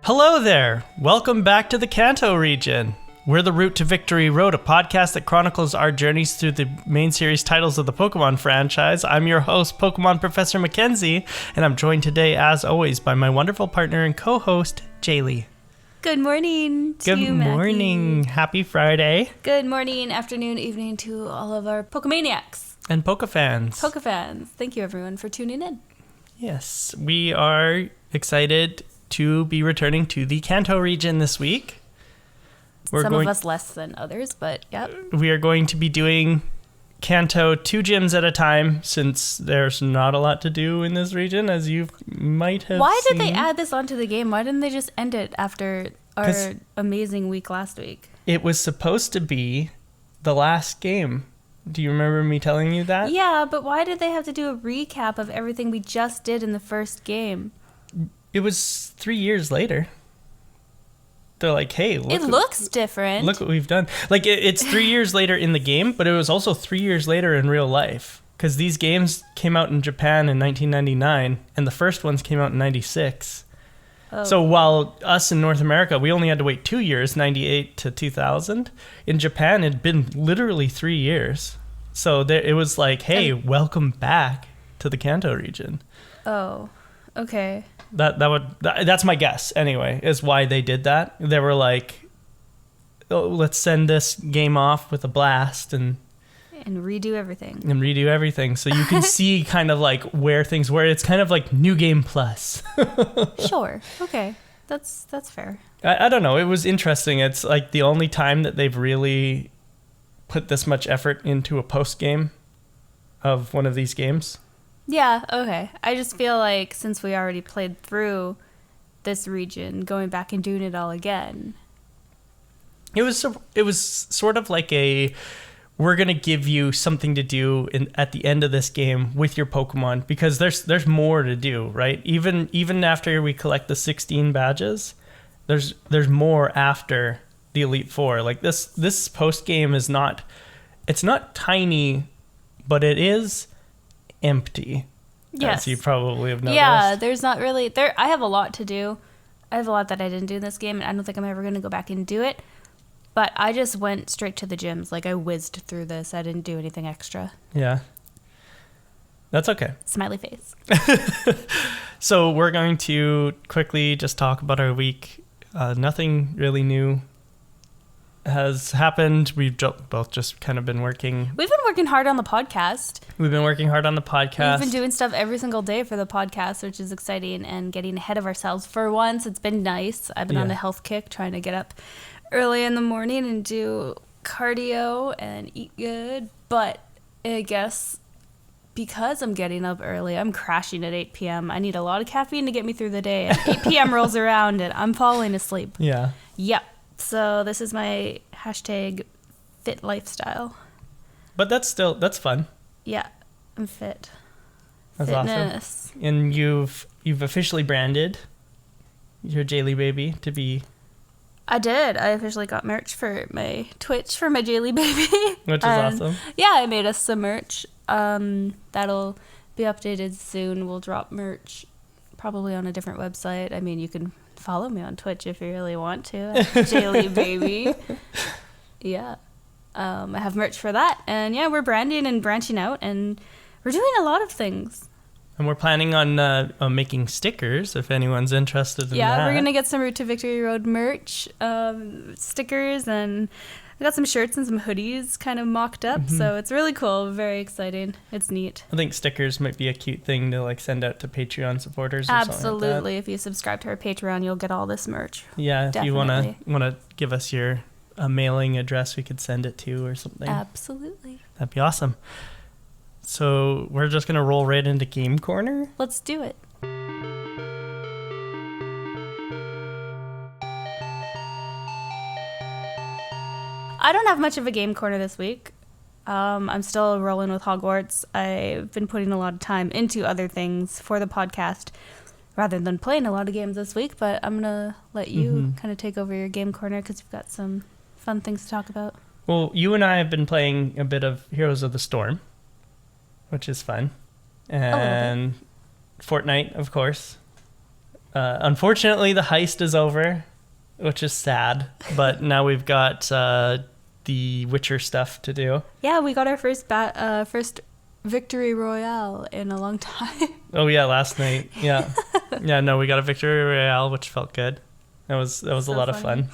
Hello there! Welcome back to the Kanto region. We're the Route to Victory Road, a podcast that chronicles our journeys through the main series titles of the Pokemon franchise. I'm your host, Pokemon Professor Mackenzie, and I'm joined today, as always, by my wonderful partner and co-host, Jaylee. Good morning to you, Good morning. Mackie. Happy Friday. Good morning, afternoon, evening to all of our Pokemaniacs. And Pokefans. Pokefans. Thank you, everyone, for tuning in. Yes, we are excited to be returning to the Kanto region this week. Some of us less than others, but yeah. We are going to be doing Kanto 2 gyms at a time, since there's not a lot to do in this region, as you might have Why seen. did they add this onto the game? Why didn't they just end it after our amazing week last week? It was supposed to be the last game. Do you remember me telling you that? Yeah, but why did they have to do a recap of everything we just did in the first game? It was 3 years later. They're like, hey, look. It looks different. Look what we've done. Like, it's 3 years later in the game, but it was also 3 years later in real life. Because these games came out in Japan in 1999, and the first ones came out in 96. Oh. So while us in North America, we only had to wait 2 years, 98 to 2000, in Japan, it'd been literally 3 years. So it was like, hey, welcome back to the Kanto region. Oh, okay. That's my guess anyway, is why they did that. They were like, oh, let's send this game off with a blast and redo everything. So you can see kind of like where things were. It's kind of like New Game Plus. Sure. Okay. That's fair. I don't know. It was interesting. It's like the only time that they've really put this much effort into a post game of one of these games. Yeah, okay. I just feel like since we already played through this region, going back and doing it all again. It was sort of like we're going to give you something to do at the end of this game with your Pokemon, because there's more to do, right? Even after we collect the 16 badges, there's more after the Elite Four. Like this post game it's not tiny, but it is empty. Yes. As you probably have noticed. Yeah, there's not really I have a lot to do. I have a lot that I didn't do in this game, and I don't think I'm ever going to go back and do it. But I just went straight to the gyms. Like, I whizzed through this. I didn't do anything extra. Yeah. That's okay. Smiley face. So we're going to quickly just talk about our week. Nothing really new has happened. We've both just kind of been working. We've been working hard on the podcast. We've been We've been doing stuff every single day for the podcast, which is exciting, and getting ahead of ourselves. For once, it's been nice. I've been on a health kick, trying to get up early in the morning and do cardio and eat good. But I guess because I'm getting up early, I'm crashing at 8 p.m. I need a lot of caffeine to get me through the day. And 8 p.m. rolls around and I'm falling asleep. Yeah. Yep. So this is my hashtag fit lifestyle. But that's fun. Yeah, I'm fit. That's Fitness. awesome. And you've officially branded your Jaylee baby to be... I did. I officially got merch for my Twitch for my Jaylee baby. Which is awesome. Yeah, I made us some merch. That'll be updated soon. We'll drop merch probably on a different website. I mean, you can follow me on Twitch if you really want to. Jaylee baby. Yeah. I have merch for that. And yeah, we're branding and branching out, and we're doing a lot of things. And we're planning on making stickers if anyone's interested in that. Yeah, we're going to get some Route to Victory Road merch, stickers, and I got some shirts and some hoodies kind of mocked up. Mm-hmm. So it's really cool. Very exciting. It's neat. I think stickers might be a cute thing to like send out to Patreon supporters or Absolutely. something like that. If you subscribe to our Patreon, you'll get all this merch. Yeah, Definitely. If you want to give us your mailing address we could send it to or something. Absolutely. That'd be awesome. So we're just going to roll right into Game Corner. Let's do it. I don't have much of a Game Corner this week. I'm still rolling with Hogwarts. I've been putting a lot of time into other things for the podcast rather than playing a lot of games this week, but I'm going to let you kind of take over your Game Corner because you've got some fun things to talk about. Well, you and I have been playing a bit of Heroes of the Storm, which is fun. And Fortnite, of course. Unfortunately, the heist is over, which is sad. But now we've got the Witcher stuff to do. Yeah, we got our first victory royale in a long time. Oh yeah, last night. Yeah, yeah. No, we got a victory royale, which felt good. That was a lot of fun.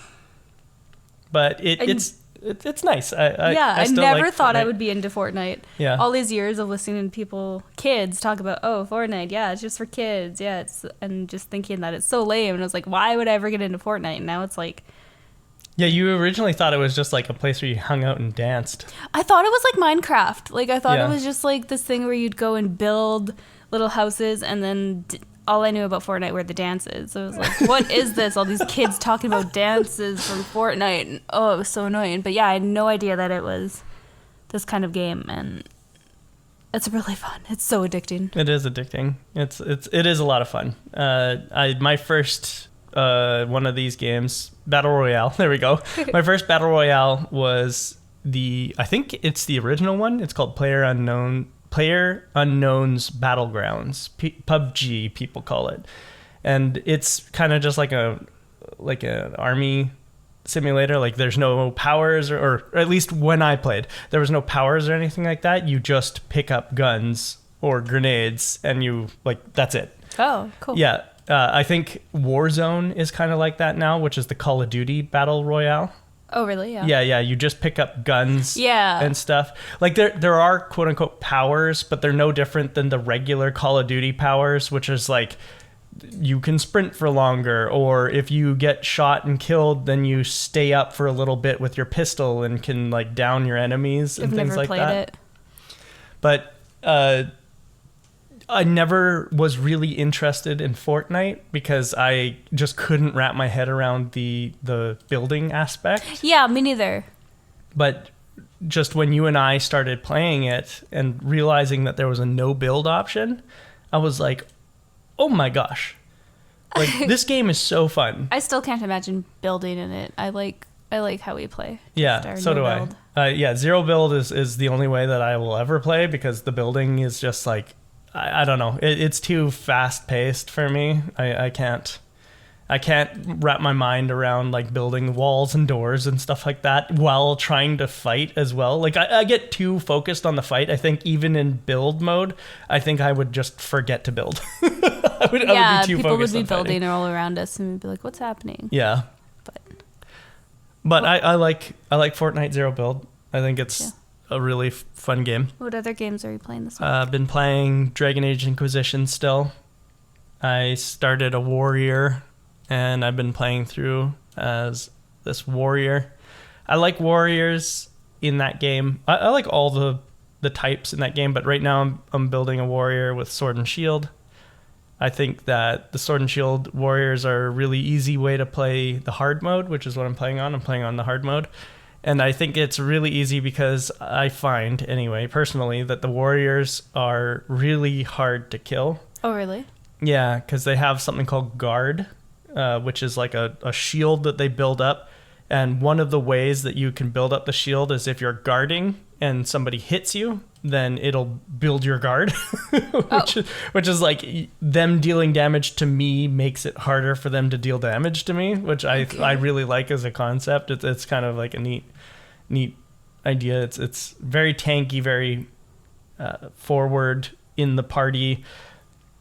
But it's nice. I never like thought Fortnite. I would be into Fortnite. Yeah. All these years of listening to kids talk about, Fortnite, yeah, it's just for kids, yeah, and just thinking that it's so lame. And I was like, why would I ever get into Fortnite? And now it's like, yeah, you originally thought it was just like a place where you hung out and danced. I thought it was like Minecraft. Like, I thought Yeah. it was just like this thing where you'd go and build little houses, and then all I knew about Fortnite were the dances. So I was like, what is this? All these kids talking about dances from Fortnite. And, it was so annoying. But yeah, I had no idea that it was this kind of game, and it's really fun. It's so addicting. It is addicting. It is a lot of fun. My first one of these games, Battle Royale. There we go. My first Battle Royale was I think it's the original one. It's called Player Unknown's Battlegrounds. PUBG, people call it. And it's kind of just like an army simulator. Like, there's no powers, or at least when I played, there was no powers or anything like that. You just pick up guns or grenades, and that's it. Oh, cool. Yeah. I think Warzone is kind of like that now, which is the Call of Duty Battle Royale. Oh, really? Yeah. Yeah. You just pick up guns and stuff. Like, there are quote-unquote powers, but they're no different than the regular Call of Duty powers, which is like, you can sprint for longer, or if you get shot and killed, then you stay up for a little bit with your pistol and can like down your enemies and things like that. I've never played it. But I never was really interested in Fortnite because I just couldn't wrap my head around the building aspect. Yeah, me neither. But just when you and I started playing it and realizing that there was a no build option, I was like, oh my gosh. Like, this game is so fun. I still can't imagine building in it. I like how we play. Yeah, so do I. Zero build is the only way that I will ever play, because the building is just like, I don't know. It's too fast paced for me. I can't wrap my mind around like building walls and doors and stuff like that while trying to fight as well. Like, I get too focused on the fight. I think even in build mode, I think I would just forget to build. I would be too people would focused be on fighting. building all around us, and we'd be like, "What's happening?" Yeah, but I like Fortnite Zero Build. I think it's a really fun game. What other games are you playing this week? I've been playing Dragon Age Inquisition still. I started a warrior, and I've been playing through as this warrior. I like warriors in that game. I like all the types in that game, but right now I'm building a warrior with sword and shield. I think that the sword and shield warriors are a really easy way to play the hard mode, which is what I'm playing on. I'm playing on the hard mode. And I think it's really easy because I find, anyway, personally, that the warriors are really hard to kill. Oh, really? Yeah, because they have something called guard, which is like a shield that they build up. And one of the ways that you can build up the shield is if you're guarding and somebody hits you, then it'll build your guard, which is like them dealing damage to me makes it harder for them to deal damage to me, which I really like as a concept. It's kind of like a neat idea. It's very tanky, very forward in the party,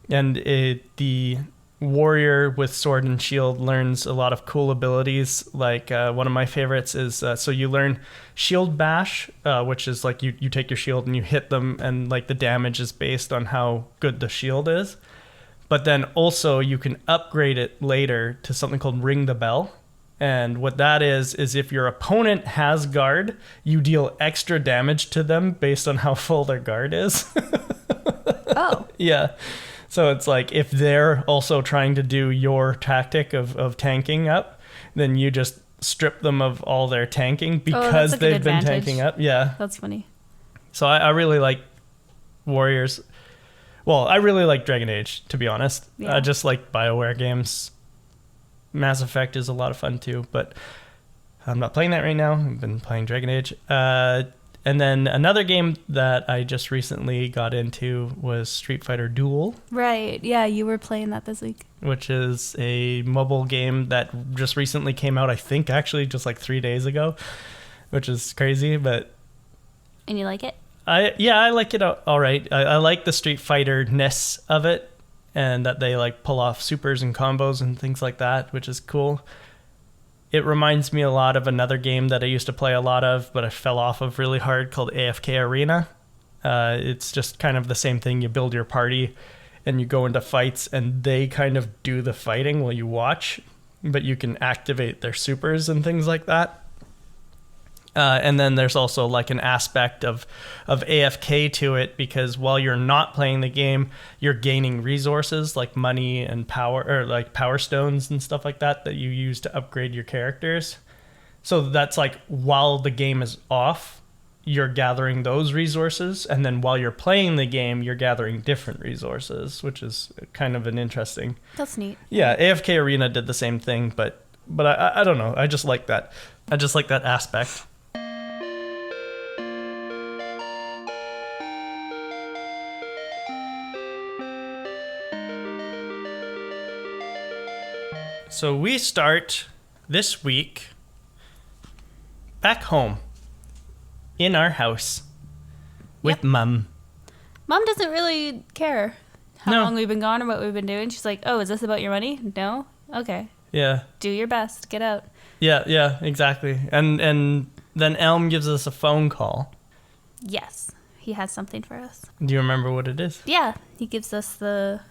and the warrior with sword and shield learns a lot of cool abilities. Like one of my favorites is so you learn shield bash, which is like you take your shield and you hit them, and like the damage is based on how good the shield is. But then also you can upgrade it later to something called ring the bell. And what that is if your opponent has guard, you deal extra damage to them based on how full their guard is. Oh. Yeah. So it's like if they're also trying to do your tactic of tanking up, then you just strip them of all their tanking because they've been tanking up. Yeah. That's funny. So I really like warriors. Well, I really like Dragon Age, to be honest. Yeah. I just like BioWare games. Mass Effect is a lot of fun too, but I'm not playing that right now. I've been playing Dragon Age. And then another game that I just recently got into was Street Fighter Duel. Right. Yeah, you were playing that this week. Which is a mobile game that just recently came out, I think, actually, just like 3 days ago, which is crazy, but... And you like it? I like it all right. I like the Street Fighter-ness of it, and that they like pull off supers and combos and things like that, which is cool. It reminds me a lot of another game that I used to play a lot of, but I fell off of really hard, called AFK Arena. It's just kind of the same thing. You build your party and you go into fights, and they kind of do the fighting while you watch, but you can activate their supers and things like that. And then there's also like an aspect of AFK to it, because while you're not playing the game, you're gaining resources like money and power, or like power stones and stuff like that you use to upgrade your characters. So that's like while the game is off, you're gathering those resources, and then while you're playing the game, you're gathering different resources, which is kind of an interesting... That's neat. Yeah, AFK Arena did the same thing, but I don't know. I just like that. I just like that aspect. So we start this week back home in our house with Mum. Mom doesn't really care how long we've been gone or what we've been doing. She's like, oh, is this about your money? No? Okay. Yeah. Do your best. Get out. Yeah, exactly. And then Elm gives us a phone call. Yes. He has something for us. Do you remember what it is? Yeah. He gives us the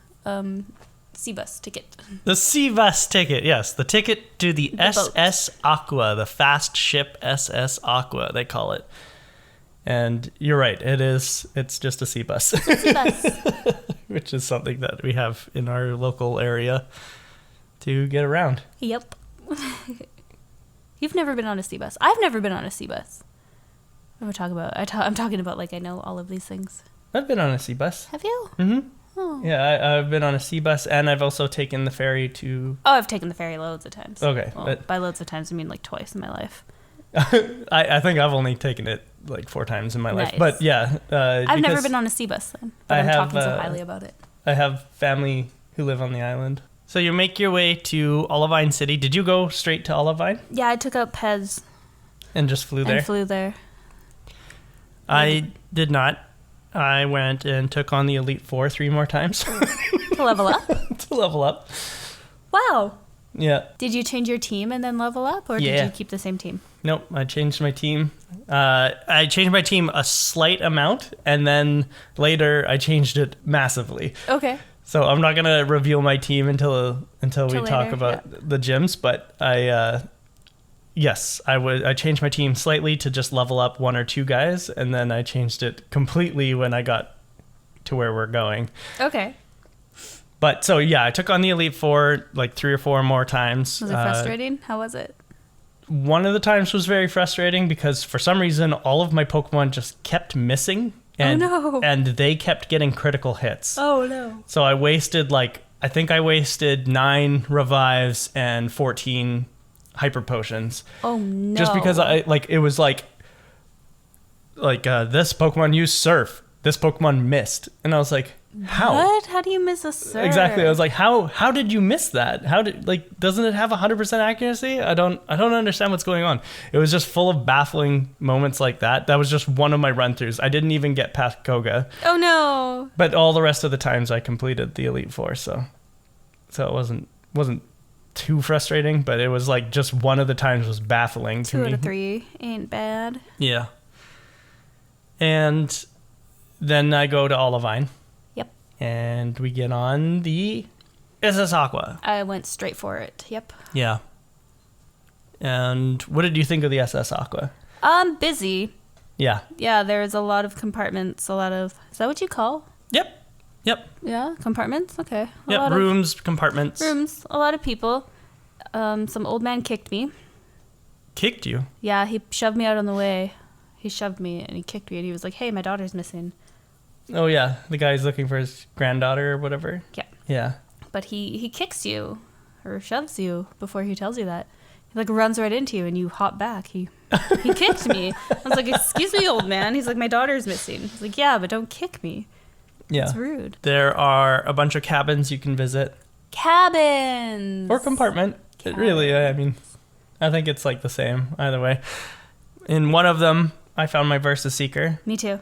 C-Bus ticket. The C-Bus ticket, yes. The ticket to the SS Aqua, the fast ship SS Aqua, they call it. And you're right, it's just a C-Bus. C-Bus. Which is something that we have in our local area to get around. Yep. You've never been on a C-Bus. I've never been on a C-Bus. I'm talking about like I know all of these things. I've been on a C-Bus. Have you? Mm-hmm. Oh. Yeah, I've been on a C-Bus, and I've also taken the ferry to... Oh, I've taken the ferry loads of times. Okay. Well, but by loads of times, I mean like twice in my life. I think I've only taken it like 4 times in my life. Nice. But yeah. I've never been on a C-Bus then, but I'm talking so highly about it. I have family who live on the island. So you make your way to Olivine City. Did you go straight to Olivine? Yeah, I took out Pez. And just flew there? And flew there. I did not. I went and took on the Elite Four 3 more times. To level up? To level up. Wow. Yeah. Did you change your team and then level up, or did you keep the same team? Nope, I changed my team. I changed my team a slight amount, and then later I changed it massively. Okay. So I'm not going to reveal my team until we talk about the gyms, but I changed my team slightly to just level up 1 or 2 guys, and then I changed it completely when I got to where we're going. Okay. But so yeah, I took on the Elite Four like 3 or 4 more times. Was it frustrating? How was it? One of the times was very frustrating because for some reason all of my Pokemon just kept missing, and and they kept getting critical hits. Oh no. So I wasted I think I wasted 9 revives and 14 hyper potions. Oh no. Just because it was like this Pokemon used Surf, this Pokemon missed, and I was like, how? What? How do you miss a Surf? Exactly. I was like, how did you miss that? How did doesn't it have 100% accuracy? I don't understand what's going on. It was just full of baffling moments like that. That was just one of my run-throughs. I didn't even get past Koga. Oh no. But all the rest of the times I completed the Elite Four, so it wasn't too frustrating, but it was like just one of the times was baffling to me. 2 out of 3 ain't bad. Yeah. And then I go to Olivine. Yep. And we get on the SS Aqua. I went straight for it. Yep. Yeah. And what did you think of the SS Aqua? Busy. Yeah. Yeah, there's a lot of compartments, is that what you call? Yep. Yeah, compartments? Okay. Rooms, compartments. Rooms, a lot of people. Some old man kicked me. Kicked you? Yeah, he shoved me out on the way. He shoved me and he kicked me and he was like, hey, my daughter's missing. Oh, yeah. The guy's looking for his granddaughter or whatever. Yeah. Yeah. But he kicks you or shoves you before he tells you that. He like runs right into you and you hop back. He kicked me. I was like, excuse me, old man. He's like, my daughter's missing. He's like, yeah, but don't kick me. Yeah. It's rude. There are a bunch of cabins you can visit. Cabins. Or compartment. It really, I mean, I think it's like the same either way. In one of them, I found my Versus Seeker. Me too.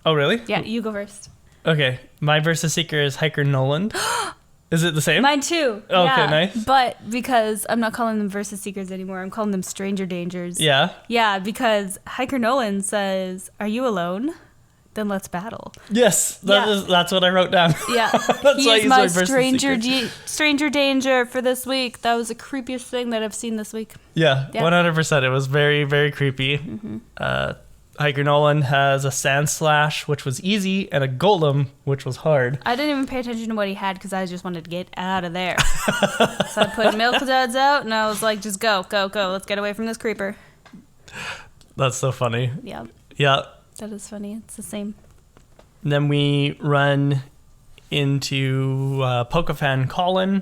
Oh, really? Yeah, you go first. Okay. My Versus Seeker is Hiker Noland. Is it the same? Mine too. Okay, yeah. nice. But because I'm not calling them Versus Seekers anymore, I'm calling them Stranger Dangers. Yeah? Yeah, because Hiker Nolan says, "Are you alone? Then let's battle." Yes, that's what I wrote down. Yeah. That's why I He's used my Versus Seeker. stranger danger for this week. That was the creepiest thing that I've seen this week. Yeah, Yeah. 100%. It was very, very creepy. Hiker Nolan has a Sand Slash, which was easy, and a Golem, which was hard. I didn't even pay attention to what he had because I just wanted to get out of there. So I put Milk Duds out and I was like, just go. Let's get away from this creeper. That's so funny. Yeah, Yeah. that is funny. It's the same. Then we run into Pokefan Colin,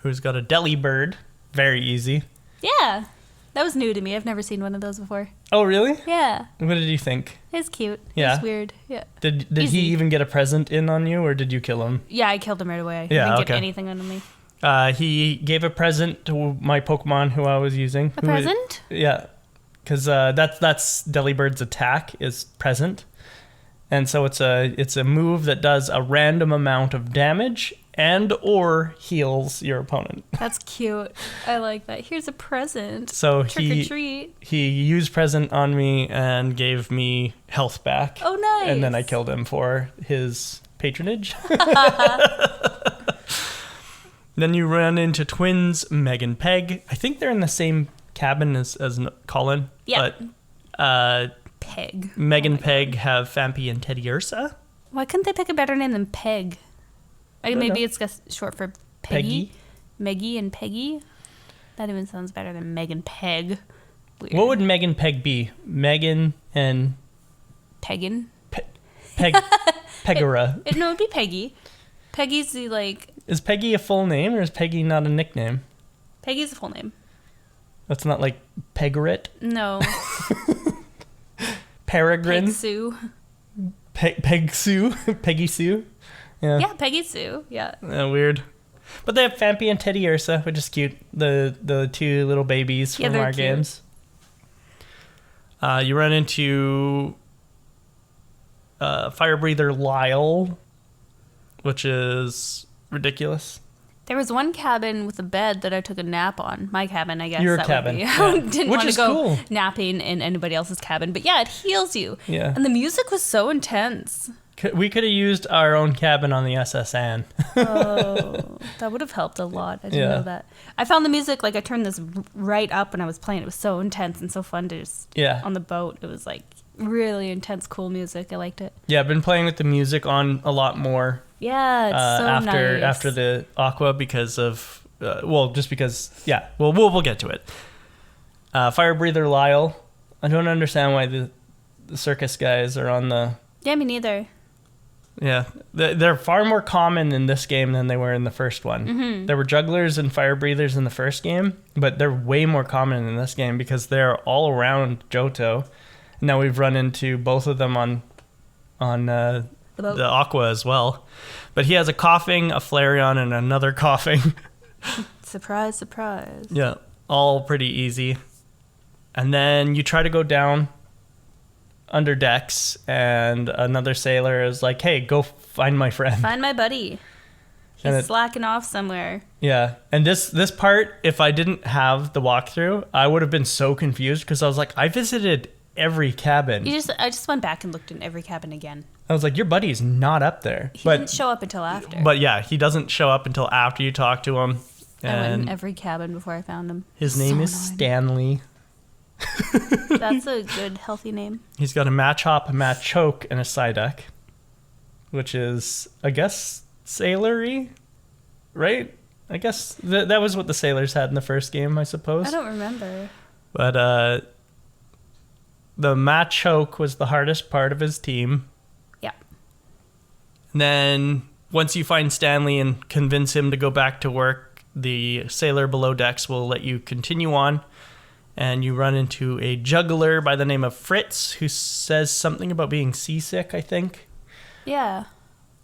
who's got a Deli Bird. Very easy. Yeah, that was new to me. I've never seen one of those before. Oh, really? Yeah, What did you think? it's cute. Yeah. It's weird. Yeah. Did Easy. he even get a present in on you, or did you kill him? Yeah, I killed him right away. Yeah, He didn't okay. get anything on me. He gave a present to my Pokemon who I was using. A present? Yeah, because that's Delibird's attack is present, and so it's a move that does a random amount of damage and or heals your opponent. That's cute. I like that. Here's a present. So Trick or treat. he used present on me and gave me health back. Oh, nice. And then I killed him for his patronage. Then you run into twins Meg and Peg. I think they're in the same cabin as Colin. Yeah. But Peg. Meg and Peg have Fampi and Teddy Ursa. Why couldn't they pick a better name than Peg? Like, don't maybe know. it's just short for Peggy. Meggie and Peggy. That even sounds better than Meg and Peg. Weird. What would Meg and Peg be? Megan and Peggin? Peg Pegora. No, it'd be Peggy. Peggy's the, like... Is Peggy a full name or is Peggy not a nickname? Peggy's the full name. That's not like Pegarit? No. Peregrine? Peg Sue. Peg Sue? Peggy Sue? Yeah, Peggy Sue. Yeah. Weird. But they have Fampi and Teddy Ursa, which is cute. The two little babies from they're our cute. games. You run into Fire Breather Lyle, which is ridiculous. There was one cabin with a bed that I took a nap on. My cabin, I guess. Your that cabin, Would be. yeah. I didn't Which want to is go cool. napping in anybody else's cabin. But yeah, it heals you. Yeah. And the music was so intense. We could have used our own cabin on the SSN. Oh, that would have helped a lot. I didn't know that. I found the music, like I turned this right up when I was playing. It was so intense and so fun to just, on the boat. It was like really intense, cool music. I liked it. Yeah, I've been playing with the music on a lot more. Yeah, it's so nice. After the Aqua because of, just because, we'll get to it. Fire Breather Lyle. I don't understand why the circus guys are on the... Yeah, me neither. Yeah, they're far more common in this game than they were in the first one. Mm-hmm. There were jugglers and fire breathers in the first game, but they're way more common in this game because they're all around Johto. Now we've run into both of them on the Aqua as well. But he has a coughing, a Flareon, and another coughing. Surprise, surprise. Yeah, all pretty easy. And then you try to go down under decks, and another sailor is like, hey, go find my friend. Find my buddy. He's slacking off somewhere. Yeah, and this part, if I didn't have the walkthrough, I would have been so confused because I was like, I visited every cabin. I just went back and looked in every cabin again. I was like, your buddy's not up there. He didn't show up until after. But yeah, he doesn't show up until after you talk to him. I went in every cabin before I found him. His name is Stanley. That's a good, healthy name. He's got a Machop, a Machoke, and a Psyduck, which is, I guess, sailory, right? I guess that was what the sailors had in the first game, I suppose. I don't remember. But the Machoke was the hardest part of his team. Yeah. And then once you find Stanley and convince him to go back to work, the sailor below decks will let you continue on. and you run into a juggler by the name of Fritz who says something about being seasick, I think. Yeah.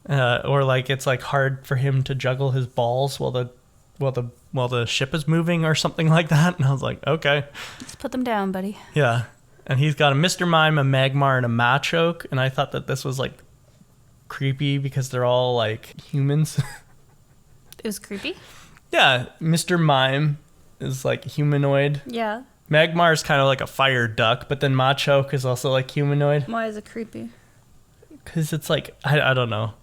Or like it's like hard for him to juggle his balls while the ship is moving or something like that. And I was like, okay. Let's put them down, buddy. Yeah. And he's got a Mr. Mime, a Magmar, and a Machoke. And I thought that this was like creepy because they're all like humans. It was creepy? Yeah. Mr. Mime is like humanoid. Yeah. Magmar is kind of like a fire duck, but then Machoke is also like humanoid. Why is it creepy? Because it's like, I don't know.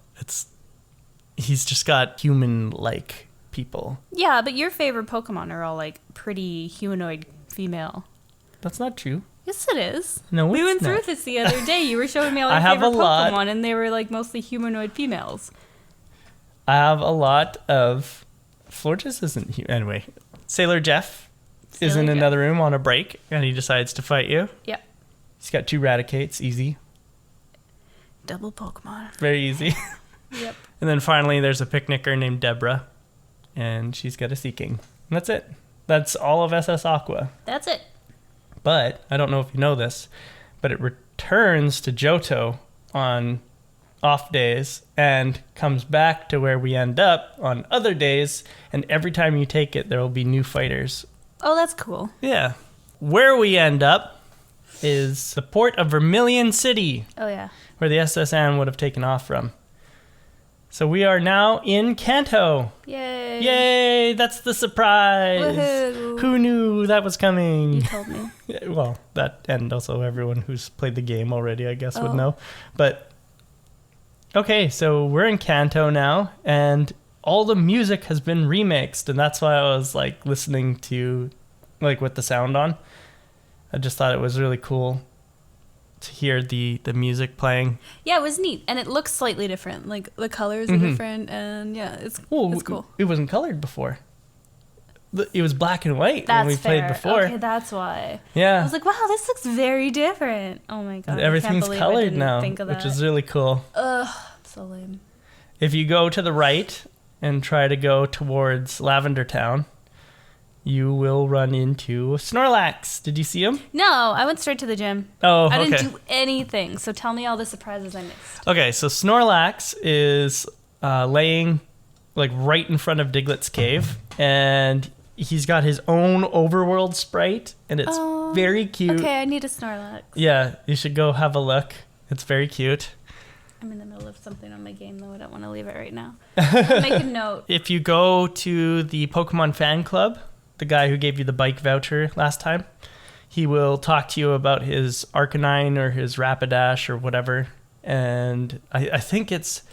He's just got human-like people. Yeah, but your favorite Pokemon are all like pretty humanoid female. That's not true. Yes, it is. No, we went not. through this the other day. You were showing me all I your have favorite a lot. Pokemon, and they were like mostly humanoid females. I have a lot of... Florges isn't... Anyway, Sailor Jeff is in another room on a break, and he decides to fight you. Yep. He's got 2 Raticates. Easy. Double Pokemon. Very easy. Yep. And then finally, there's a picnicker named Deborah, and she's got a Seaking. And that's it. That's all of SS Aqua. That's it. But, I don't know if you know this, but it returns to Johto on off days and comes back to where we end up on other days, and every time you take it, there will be new fighters. Oh, that's cool. Yeah. Where we end up is the port of Vermilion City, Oh, yeah. where the SS Anne would have taken off from. So we are now in Kanto. Yay. Yay, that's the surprise. Woohoo. Who knew that was coming? You told me. Well, that, and also everyone who's played the game already, I guess, would Oh. know. But, okay, so we're in Kanto now, and all the music has been remixed, and that's why I was, like, listening to, like, with the sound on. I just thought it was really cool to hear the music playing. Yeah, it was neat, and it looks slightly different. Like the colors are different, and yeah, it's cool. It wasn't colored before. It was black and white That's when we played fair. before. Okay, that's why. Yeah. I was like, wow, this looks very different. Oh my god, Everything's I can't believe I colored didn't now, think of which that. is really cool. Ugh, so lame. If you go to the right and try to go towards Lavender Town, you will run into Snorlax. Did you see him? No, I went straight to the gym. Oh, okay. I didn't do anything, so tell me all the surprises I missed. Okay, so Snorlax is laying like right in front of Diglett's cave, and he's got his own overworld sprite, and it's very cute. Okay, I need a Snorlax. Yeah, you should go have a look. It's very cute. I'm in the middle of something on my game, though. I don't want to leave it right now. I'll make a note. If you go to the Pokemon Fan Club, the guy who gave you the bike voucher last time, he will talk to you about his Arcanine or his Rapidash or whatever. And I think it's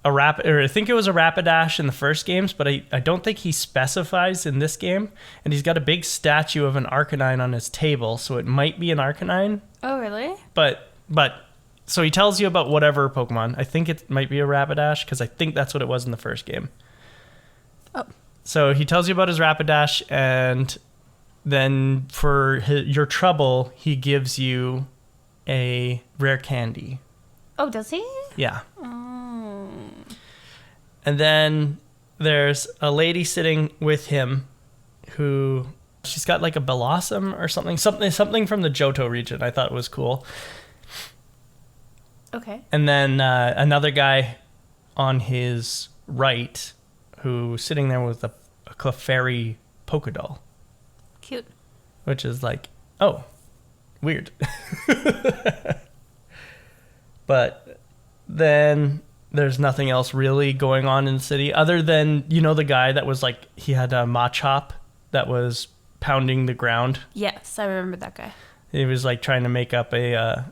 I think it was a Rapidash in the first games, but I don't think he specifies in this game. And he's got a big statue of an Arcanine on his table, so it might be an Arcanine. Oh, really? But so he tells you about whatever Pokemon. I think it might be a Rapidash because I think that's what it was in the first game. Oh. So he tells you about his Rapidash, and then for your trouble, he gives you a rare candy. Oh, does he? Yeah. Oh. And then there's a lady sitting with him who, she's got like a Blossom or something from the Johto region. I thought it was cool. Okay. And then another guy on his right who's sitting there with a Clefairy Pokédoll. Cute. Which is like, oh, weird. But then there's nothing else really going on in the city other than, you know, the guy that was like, he had a Machop that was pounding the ground. Yes, I remember that guy. He was like trying to make up I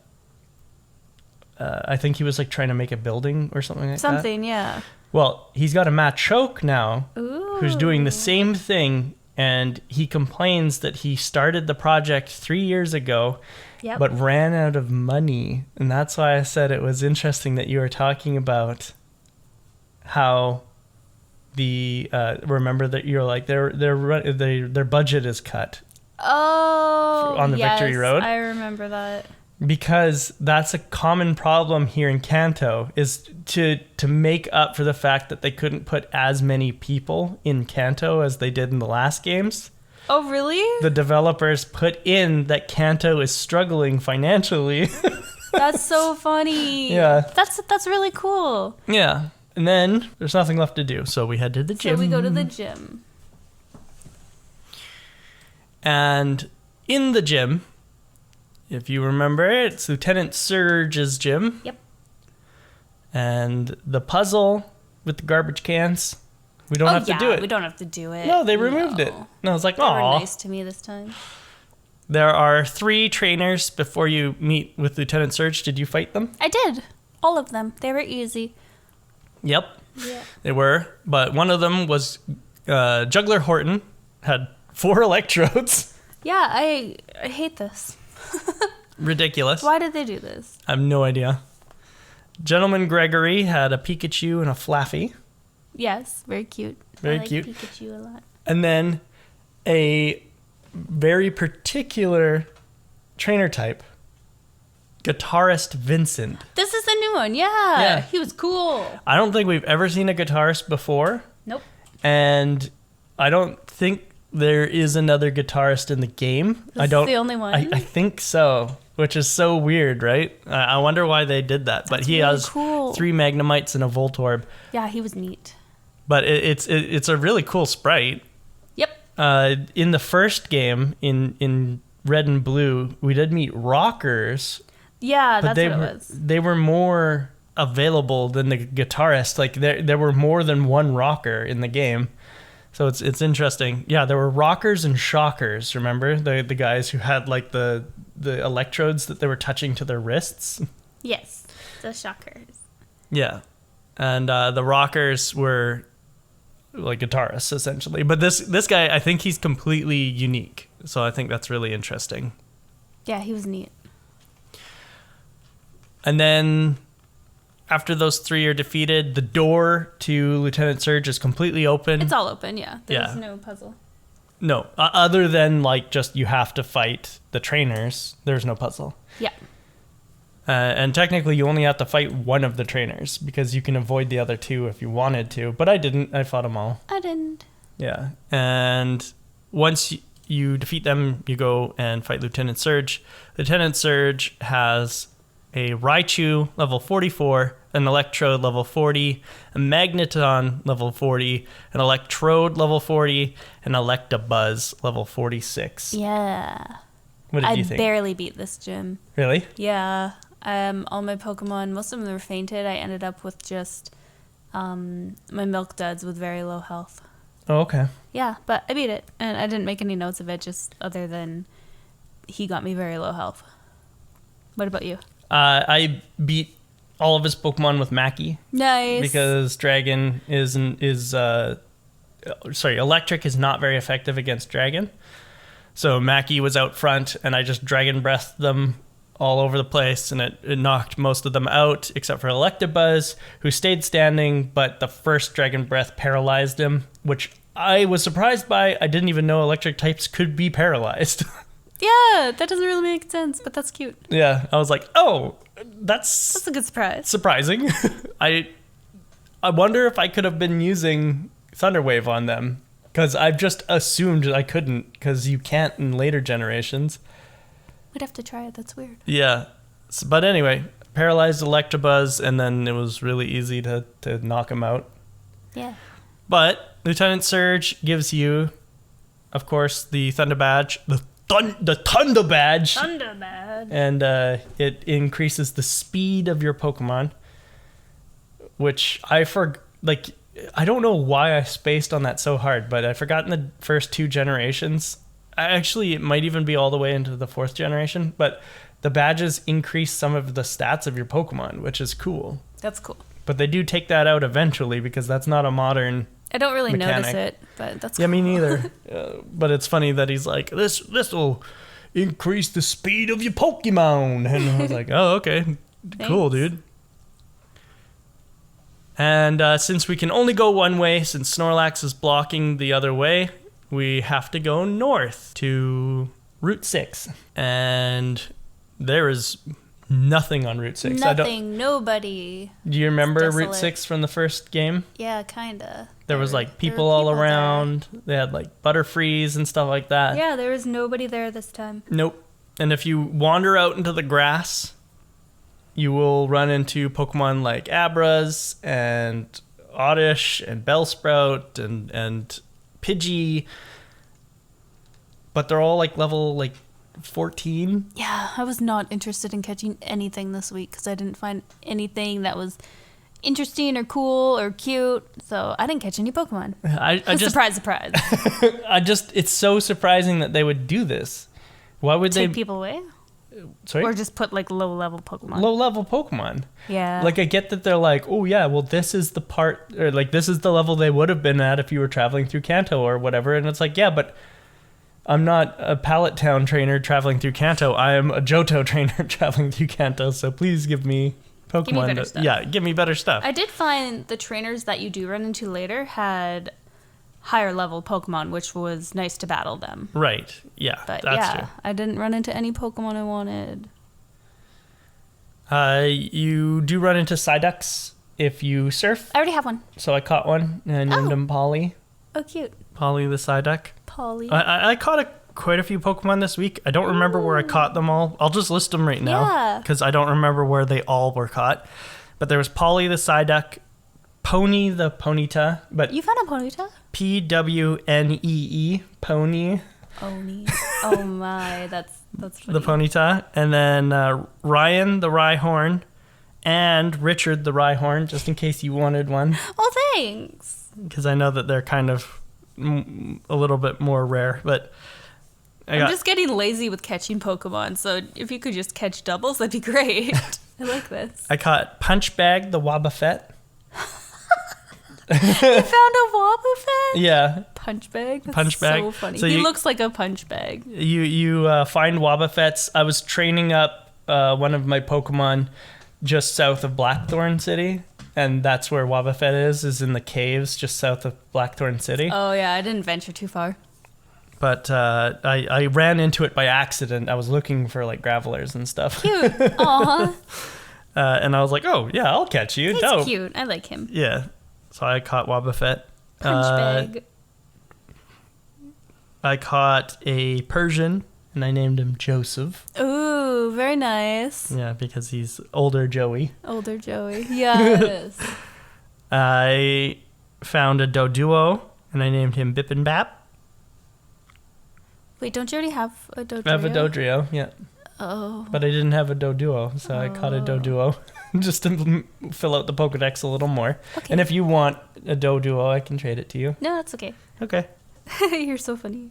think he was like trying to make a building or something like that. Something, yeah. Well, he's got a Machoke now. Ooh. Who's doing the same thing, and he complains that he started the project 3 years ago, but ran out of money. And that's why I said it was interesting that you were talking about how the remember that you're like their budget is cut. Oh, on the Victory Road. I remember that. Because that's a common problem here in Kanto, is to make up for the fact that they couldn't put as many people in Kanto as they did in the last games. Oh, really? The developers put in that Kanto is struggling financially. That's so funny. Yeah. That's really cool. Yeah. And then there's nothing left to do, so we head to the gym. So we go to the gym. And in the gym, if you remember, it's Lieutenant Surge's gym. Yep. And the puzzle with the garbage cans, we don't have to do it. We don't have to do it. No, they removed it. And I was like, They were aw. nice to me this time. There are 3 trainers before you meet with Lieutenant Surge. Did you fight them? I did. All of them. They were easy. Yep. Yeah. They were. But one of them was Juggler Horton, had 4 electrodes. Yeah, I hate this. Ridiculous. Why did they do this? I have no idea. Gentleman Gregory had a Pikachu and a Flaffy. Yes, very cute. Very I like cute. Pikachu a lot. And then a very particular trainer type, Guitarist Vincent. This is the new one. Yeah. He was cool. I don't think we've ever seen a guitarist before. Nope. And I don't think there is another guitarist in the game. This is the only one? I think so, which is so weird, right? I wonder why they did that. But he really has cool. 3 Magnemites and a Voltorb. Yeah, he was neat. But it's a really cool sprite. Yep. In the first game, in Red and Blue, we did meet rockers. Yeah, But that's what it was. they were more available than the guitarist. Like there were more than one rocker in the game. So it's interesting. Yeah, there were rockers and shockers, remember? The guys who had like the electrodes that they were touching to their wrists. Yes, the shockers. Yeah. And the rockers were like guitarists essentially. But this guy, I think he's completely unique. So I think that's really interesting. Yeah, he was neat. And then after those 3 are defeated, the door to Lieutenant Surge is completely open. It's all open, yeah. There's no puzzle. No, other than like just you have to fight the trainers, there's no puzzle. Yeah. And technically you only have to fight one of the trainers because you can avoid the other 2 if you wanted to. But I didn't. I fought them all. I didn't. Yeah. And once you defeat them, you go and fight Lieutenant Surge. Lieutenant Surge has a Raichu level 44, an Electrode level 40, a Magneton level 40, an Electrode level 40, and Electabuzz level 46. Yeah. What did you think? I barely beat this gym. Really? Yeah. All my Pokemon, most of them were fainted. I ended up with just my Milk Duds with very low health. Oh, okay. Yeah, but I beat it. And I didn't make any notes of it, just other than he got me very low health. What about you? I beat all of his Pokemon with Mackey. Nice. Because Dragon Electric is not very effective against Dragon. So Mackey was out front, and I just Dragon Breathed them all over the place, and it knocked most of them out, except for Electabuzz, who stayed standing, but the first Dragon Breath paralyzed him, which I was surprised by. I didn't even know electric types could be paralyzed. Yeah, that doesn't really make sense, but that's cute. Yeah, I was like, oh, that's a good surprise. Surprising. I wonder if I could have been using Thunderwave on them, because I've just assumed I couldn't, because you can't in later generations. We'd have to try it. That's weird. Yeah. But anyway, paralyzed Electabuzz, and then it was really easy to knock him out. Yeah. But Lieutenant Surge gives you, of course, the Thunder Badge, the Thunder Badge. Thunder Badge. And it increases the speed of your Pokemon, which I don't know why I spaced on that so hard, but I forgot in the first 2 generations. Actually, it might even be all the way into the 4th generation, but the badges increase some of the stats of your Pokemon, which is cool. That's cool. But they do take that out eventually because that's not a modern I don't really mechanic. notice it, but that's cool. Yeah, me neither. Oh. But it's funny that he's like, this will increase the speed of your Pokemon. And I was like, oh, okay. Cool, dude. And since we can only go one way, since Snorlax is blocking the other way, we have to go north to Route 6. And there is Nothing on Route 6. Nothing. Nobody. Do you remember Route 6 from the first game? Yeah, kinda. There was like people all around. There. They had like Butterfrees and stuff like that. Yeah, there was nobody there this time. Nope. And if you wander out into the grass, you will run into Pokemon like Abras and Oddish and Bellsprout and Pidgey. But they're all like level like 14. Yeah, I was not interested in catching anything this week because I didn't find anything that was interesting or cool or cute. So I didn't catch any Pokemon. I just surprise, surprise. It's so surprising that they would do this. Why would Take people away? Sorry? Or just put like low-level Pokemon. Low-level Pokemon. Yeah. Like I get that they're like, oh yeah, well this is the part, or like this is the level they would have been at if you were traveling through Kanto or whatever. And it's like, yeah, but I'm not a Pallet Town trainer traveling through Kanto. I am a Johto trainer traveling through Kanto. So please give me Pokemon. Give me better stuff. Yeah, give me better stuff. I did find the trainers that you do run into later had higher level Pokemon, which was nice to battle them. Right. Yeah, but that's true. I didn't run into any Pokemon I wanted. You do run into Psyducks if you surf. I already have one. So I caught one and I named him Polly. Oh, cute. Polly the Psyduck. Polly. I caught quite a few Pokemon this week. I don't remember where I caught them all. I'll just list them right now because I don't remember where they all were caught. But there was Polly the Psyduck, Pony the Ponyta. But you found a Ponyta? Pwnee, Pony. Pony. Oh my, that's funny. The Ponyta. And then Ryan the Rhyhorn and Richard the Rhyhorn, just in case you wanted one. Oh, thanks. Because I know that they're kind of a little bit more rare, but I'm just getting lazy with catching Pokemon, so if you could just catch doubles, that'd be great. I like this. I caught Punchbag the Wobbuffet. You found a Wobbuffet? Yeah. Punchbag? That's Punchbag. so funny. So he looks like a punch bag. You find Wobbuffets. I was training up one of my Pokemon just south of Blackthorn City, and that's where Wobbuffet is in the caves just south of Blackthorn City. Oh, yeah, I didn't venture too far. But I ran into it by accident. I was looking for like gravelers and stuff. Cute. Aw. And I was like, oh, yeah, I'll catch you. He's Dope. cute. I like him. Yeah. So I caught Wobbuffet. Punchbag. I caught a Persian, and I named him Joseph. Ooh, very nice. Yeah, because he's older Joey. Older Joey. Yes. I found a Doduo, and I named him Bip and Bap. Wait, don't you already have a Dodrio? I have a Dodrio, yeah. Oh. But I didn't have a Doduo, so I caught a Doduo just to fill out the Pokedex a little more. Okay. And if you want a Doduo, I can trade it to you. No, that's okay. Okay. You're so funny.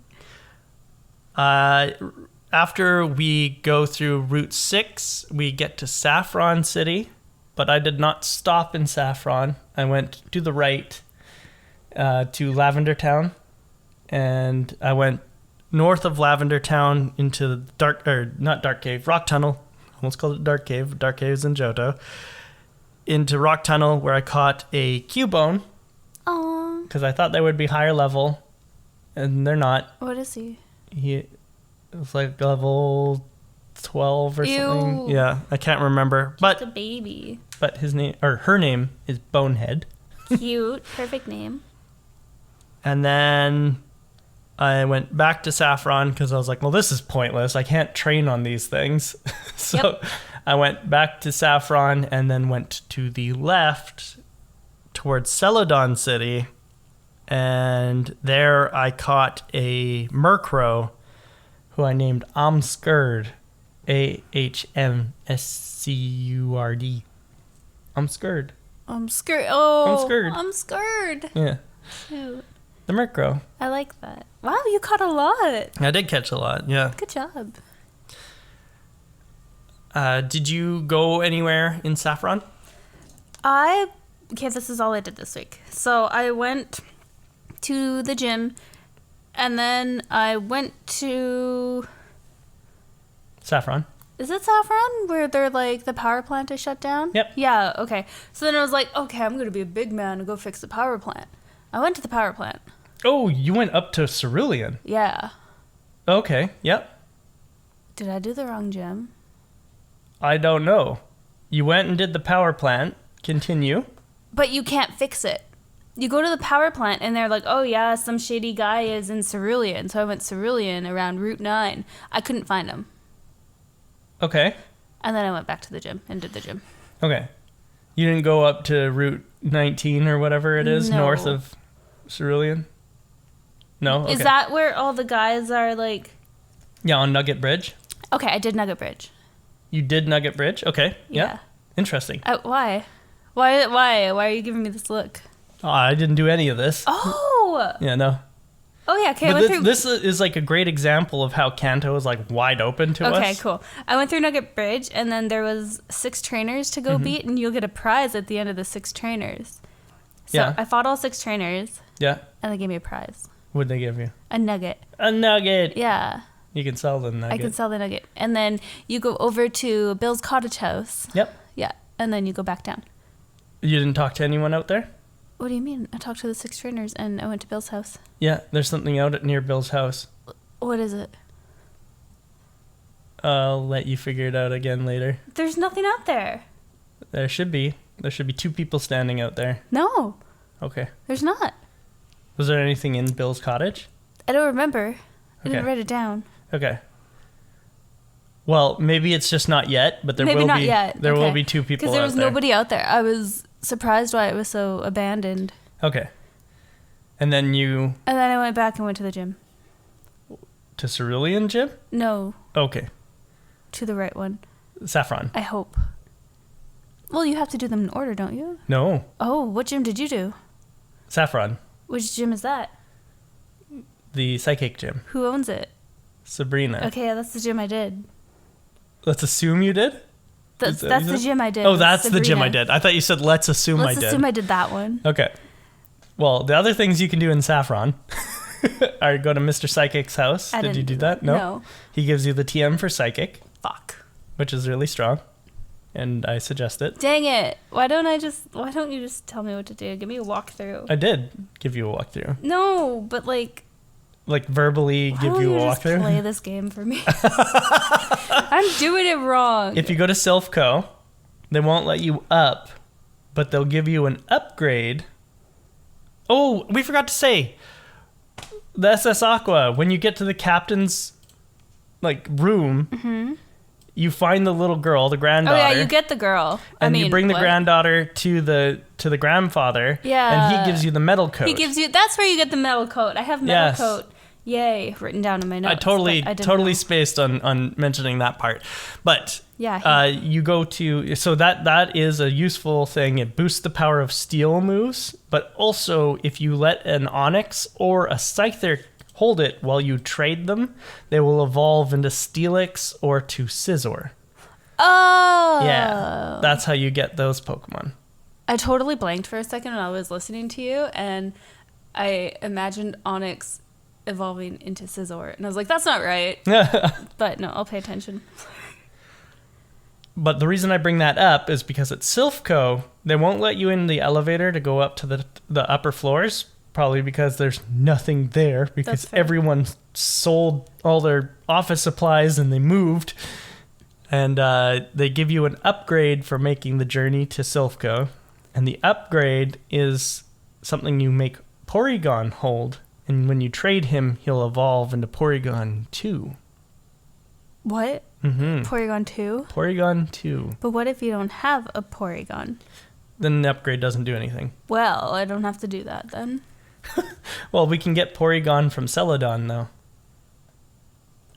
After we go through Route 6, we get to Saffron City, but I did not stop in Saffron. I went to the right to Lavender Town, and I went north of Lavender Town into Rock Tunnel. Almost called it Dark Cave. Dark Cave is in Johto. Into Rock Tunnel, where I caught a Cubone. Aww. Because I thought they would be higher level, and they're not. What is he? He was like level 12 or something. Ew. Yeah, I can't remember. Just a baby. But his name, or her name, is Bonehead. Cute. Perfect name. And then I went back to Saffron because I was like, well, this is pointless. I can't train on these things. So I went back to Saffron and then went to the left towards Celadon City. And there I caught a Murkrow who I named Amscurd. Ahmscurd. Amscurd. I'm scared. Oh, I'm scared. I'm scared. Yeah. Cute. The Murkrow. I like that. Wow, you caught a lot. I did catch a lot, yeah. Good job. Did you go anywhere in Saffron? Okay, this is all I did this week. So I went to the gym, and then I went to... Saffron. Is it Saffron where they're like the power plant is shut down? Yep. Yeah, okay. So then I was like, okay, I'm going to be a big man and go fix the power plant. I went to the power plant. Oh, you went up to Cerulean. Yeah. Okay, yep. Did I do the wrong gym? I don't know. You went and did the power plant. Continue. But you can't fix it. You go to the power plant and they're like, oh yeah, some shady guy is in Cerulean. So I went Cerulean around Route 9. I couldn't find him. Okay. And then I went back to the gym and did the gym. Okay. You didn't go up to Route 19 or whatever it is, north of Cerulean? No? Okay. Is that where all the guys are like... Yeah, on Nugget Bridge. Okay, I did Nugget Bridge. You did Nugget Bridge? Okay. Yeah. Interesting. Why? Why are you giving me this look? Oh, I didn't do any of this. Oh! Yeah, no. Oh, yeah. Okay, But this is like a great example of how Kanto is like wide open to us. Okay, cool. I went through Nugget Bridge, and then there was 6 trainers to go beat, and you'll get a prize at the end of the 6 trainers. So I fought all 6 trainers. Yeah. And they gave me a prize. What'd they give you? A nugget. A nugget. Yeah. You can sell the nugget. I can sell the nugget. And then you go over to Bill's cottage house. Yep. Yeah. And then you go back down. You didn't talk to anyone out there? What do you mean? I talked to the 6 trainers and I went to Bill's house. Yeah, there's something out near Bill's house. What is it? I'll let you figure it out again later. There's nothing out there. There should be. There should be 2 people standing out there. No. Okay. There's not. Was there anything in Bill's cottage? I don't remember. I Okay. didn't write it down. Okay. Well, maybe it's just not yet, but there Maybe will not be. yet. There will Okay. be 2 people out Because there was there. nobody out there. I was surprised why it was so abandoned. Okay. And then you And then I went back and went to the gym. to Cerulean Gym? No, Okay. to the right one. Saffron. I hope. Well, you have to do them in order, don't you? No. Oh, what gym did you do? Saffron. Which gym is that? The psychic gym. Who owns it? Sabrina. Okay, yeah, that's the gym I did. Let's assume you did? That's that the gym I did. Oh, with that's the gym Sabrina. I did. I thought you said let's assume I did. Let's assume I did that one. Okay. Well, the other things you can do in Saffron are go to Mr. Psychic's house. Did you do that? No. He gives you the TM for Psychic. Fuck. Which is really strong. And I suggest it. Dang it. Why don't you just tell me what to do? Give me a walkthrough. I did give you a walkthrough. No, but like verbally give you a just walkthrough. play this game for me. I'm doing it wrong. If you go to Silphco, they won't let you up, but they'll give you an upgrade. Oh, we forgot to say, the SS Aqua, when you get to the captain's room, you find the little girl, the granddaughter. Oh yeah, you get the girl. And you bring the granddaughter to the grandfather. Yeah. And he gives you the metal coat. That's where you get the metal coat. I have metal Yes. coat. Yay, written down in my notes. I totally know. spaced on mentioning that part. But yeah, you go to, so that is a useful thing. It boosts the power of steel moves, but also if you let an Onyx or a Scyther hold it while you trade them, they will evolve into Steelix or to Scizor. Oh. Yeah, that's how you get those Pokemon. I totally blanked for a second when I was listening to you, and I imagined Onyx evolving into Scizor, and I was like, that's not right. But no, I'll pay attention. But the reason I bring that up is because at Silphco, they won't let you in the elevator to go up to the upper floors, probably because there's nothing there, because everyone sold all their office supplies and they moved. And they give you an upgrade for making the journey to Silphco. And the upgrade is something you make Porygon hold. And when you trade him, he'll evolve into Porygon 2. What? Mm-hmm. Porygon 2? Porygon 2. But what if you don't have a Porygon? Then the upgrade doesn't do anything. Well, I don't have to do that then. Well, we can get Porygon from Celadon, though.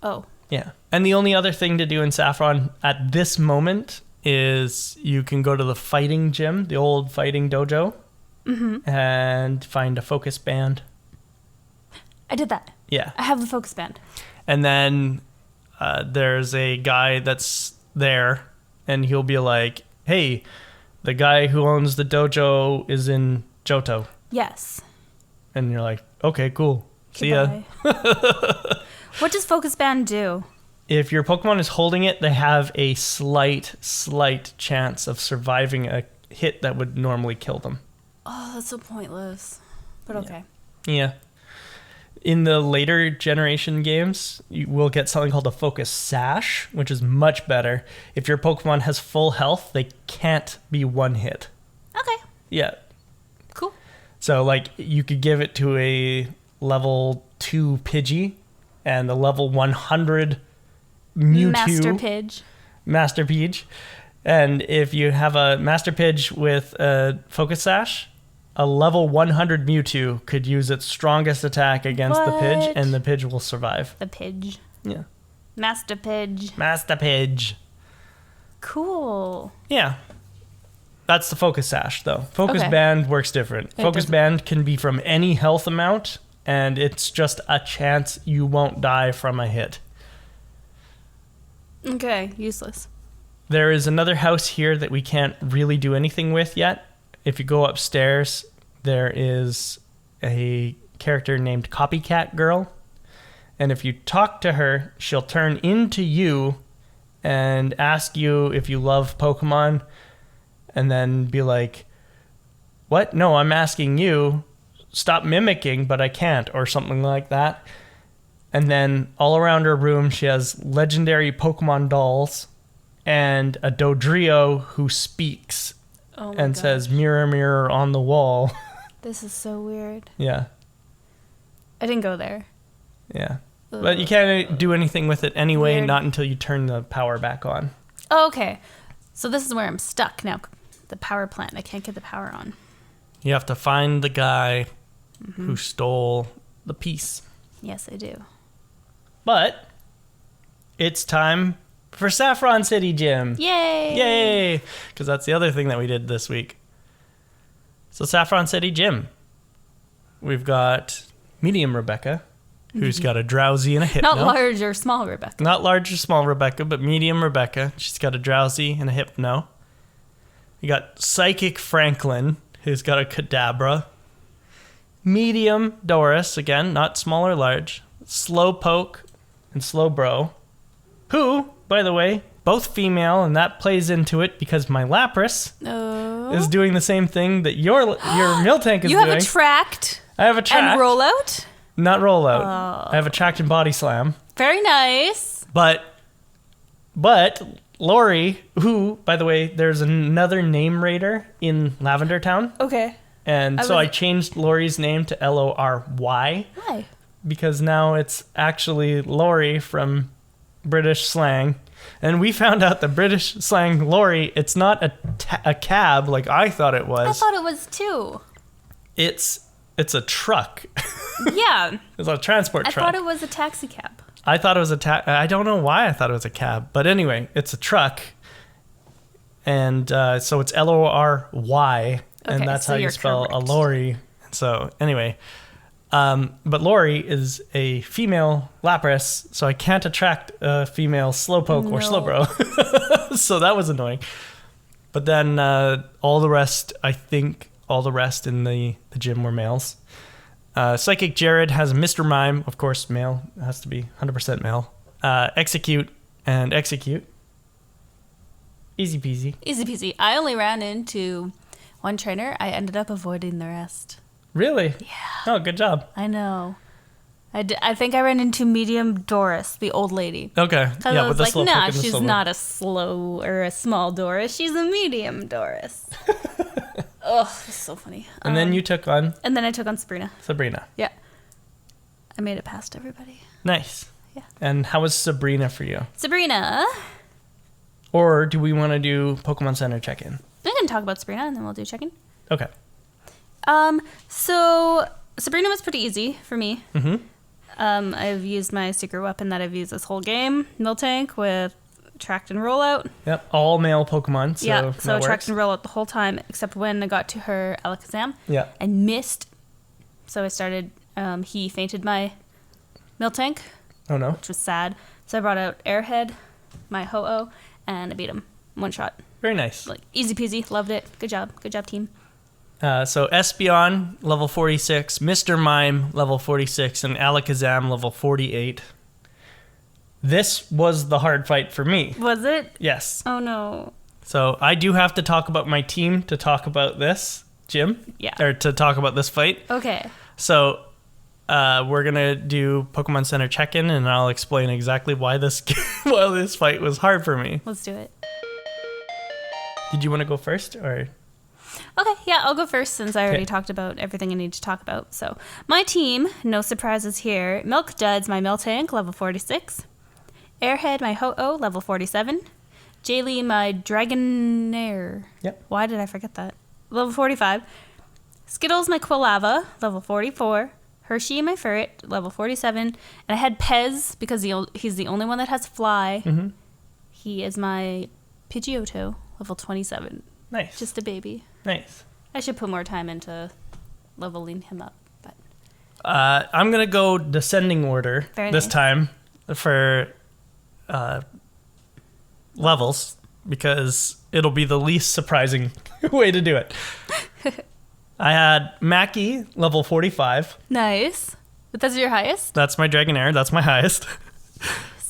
Oh. Yeah. And the only other thing to do in Saffron at this moment is you can go to the fighting gym, the old fighting dojo, and find a focus band. I did that. Yeah. I have the focus band. And then there's a guy that's there, and he'll be like, hey, the guy who owns the dojo is in Johto. Yes. And you're like, okay, cool. See ya. What does focus band do? If your Pokemon is holding it, they have a slight chance of surviving a hit that would normally kill them. Oh, that's so pointless. But okay. Yeah. In the later generation games, you will get something called a Focus Sash, which is much better. If your Pokemon has full health, they can't be one hit. Okay. Yeah. Cool. So, like, you could give it to a level 2 Pidgey and a level 100 Mewtwo. Master Pidge. And if you have a Master Pidge with a Focus Sash, a level 100 Mewtwo could use its strongest attack against the Pidge, and the Pidge will survive. The Pidge. Yeah. Master Pidge. Master Pidge. Cool. Yeah. That's the Focus Sash, though. Focus Band works different. Focus Band can be from any health amount, and it's just a chance you won't die from a hit. Okay, useless. There is another house here that we can't really do anything with yet. If you go upstairs, there is a character named Copycat Girl. And if you talk to her, she'll turn into you and ask you if you love Pokemon. And then be like, what? No, I'm asking you. Stop mimicking, but I can't. Or something like that. And then all around her room, she has legendary Pokemon dolls and a Dodrio who speaks. And says, mirror, mirror on the wall. This is so weird. Yeah. I didn't go there. Yeah. But you can't do anything with it anyway, not until you turn the power back on. Oh, okay. So this is where I'm stuck now. The power plant. I can't get the power on. You have to find the guy who stole the piece. Yes, I do. But it's time for Saffron City Gym. Yay! Yay! Because that's the other thing that we did this week. So Saffron City Gym. We've got medium Rebecca, who's got a drowsy and a hypno. Not large or small Rebecca. Not large or small Rebecca, but medium Rebecca. She's got a drowsy and a hypno. You got Psychic Franklin, who's got a Kadabra. Medium Doris, again, not small or large. Slowpoke and Slowbro, who, by the way, both female, and that plays into it because my Lapras is doing the same thing that your Miltank is doing. You have a Tract. I have a Tract. And Rollout? Not Rollout. I have a Tract and Body Slam. Very nice. But Lori, who, by the way, there's another name raider in Lavender Town. Okay. And I changed Lori's name to Lory. Why? Because now it's actually Lori from British slang. And we found out the British slang Lori, it's not a cab like I thought it was. I thought it was too. It's a truck. Yeah. It's a transport truck. I thought it was a taxi cab. I thought it was I don't know why I thought it was a cab. But anyway, it's a truck. And so it's Lory. And that's how you spell a lorry. So anyway, but Lori is a female Lapras, so I can't attract a female Slowpoke or Slowbro. So that was annoying. But then all the rest in the gym were males. Psychic Jared has Mr. Mime, of course, male. It has to be 100% male. Execute and Execute. Easy peasy. Easy peasy. I only ran into one trainer. I ended up avoiding the rest. Really? Yeah. Oh, good job. I know. I think I ran into medium Doris, the old lady. Okay. Yeah, I was like, nah, she's not a slow or a small Doris. She's a medium Doris. Oh, it's so funny. And then you took on? And then I took on Sabrina. Yeah. I made it past everybody. Nice. Yeah. And how was Sabrina for you? Sabrina. Or do we want to do Pokemon Center check-in? We can talk about Sabrina and then we'll do check-in. Okay. So Sabrina was pretty easy for me. Mm-hmm. I've used my secret weapon that I've used this whole game, Miltank, with Tract and Rollout. Yep, all male Pokemon. So Tract and Rollout the whole time, except when I got to her Alakazam. Yeah. I missed. So I started, he fainted my Miltank. Oh no. Which was sad. So I brought out Airhead, my Ho-Oh, and I beat him. One shot. Very nice. Like, easy peasy. Loved it. Good job. Good job, team. So Espeon, level 46, Mr. Mime, level 46, and Alakazam, level 48. This was the hard fight for me. Was it? Yes. Oh, no. So I do have to talk about my team to talk about this, Jim. Yeah. Or to talk about this fight. Okay. So we're going to do Pokemon Center check-in, and I'll explain exactly why this fight was hard for me. Let's do it. Did you want to go first, or? Okay, yeah, I'll go first since I already talked about everything I need to talk about. So, my team, no surprises here. Milk Duds, my Miltank, level 46. Airhead, my Ho-Oh, level 47. Jaylee, my Dragonair. Yep. Why did I forget that? Level 45. Skittles, my Quilava, level 44. Hershey, my Ferret, level 47. And I had Pez, because he's the only one that has Fly. Mm-hmm. He is my Pidgeotto, level 27. Nice. Just a baby. Nice. I should put more time into leveling him up. But I'm going to go descending order this time for levels, because it'll be the least surprising way to do it. I had Mackie, level 45. Nice. But that's your highest? That's my Dragonair. That's my highest.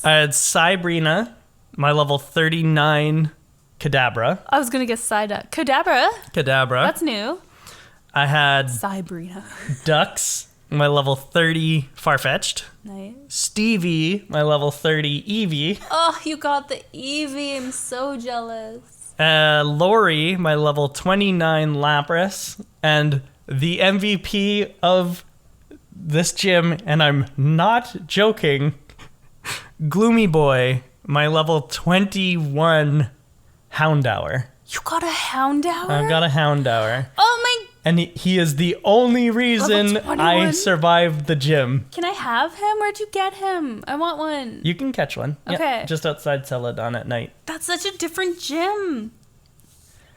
I had Sabrina, my level 39 Kadabra. I was going to guess Kadabra. That's new. I had Sabrina. Dux, my level 30 Farfetch'd. Nice. Stevie, my level 30 Eevee. Oh, you got the Eevee. I'm so jealous. Lori, my level 29 Lapras. And the MVP of this gym, and I'm not joking, Gloomy Boy, my level 21 Houndour. You got a Houndour? I've got a Houndour. Oh my... And he is the only reason I survived the gym. Can I have him? Where'd you get him? I want one. You can catch one. Okay. Yeah, just outside Celadon at night. That's such a different gym.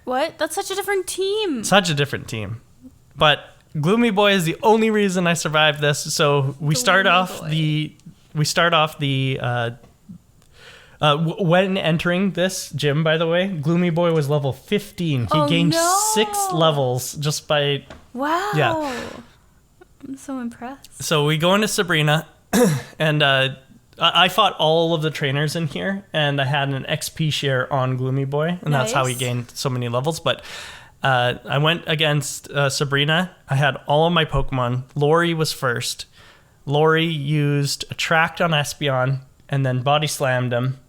What? That's such a different team. Such a different team. But Gloomy Boy is the only reason I survived this. So we start off the when entering this gym, by the way, Gloomy Boy was level 15. He gained 6 levels just by... Wow. Yeah. I'm so impressed. So we go into Sabrina, and I fought all of the trainers in here, and I had an XP share on Gloomy Boy, and that's how he gained so many levels. But I went against Sabrina. I had all of my Pokemon. Lori was first. Lori used Attract on Espeon, and then Body Slammed him,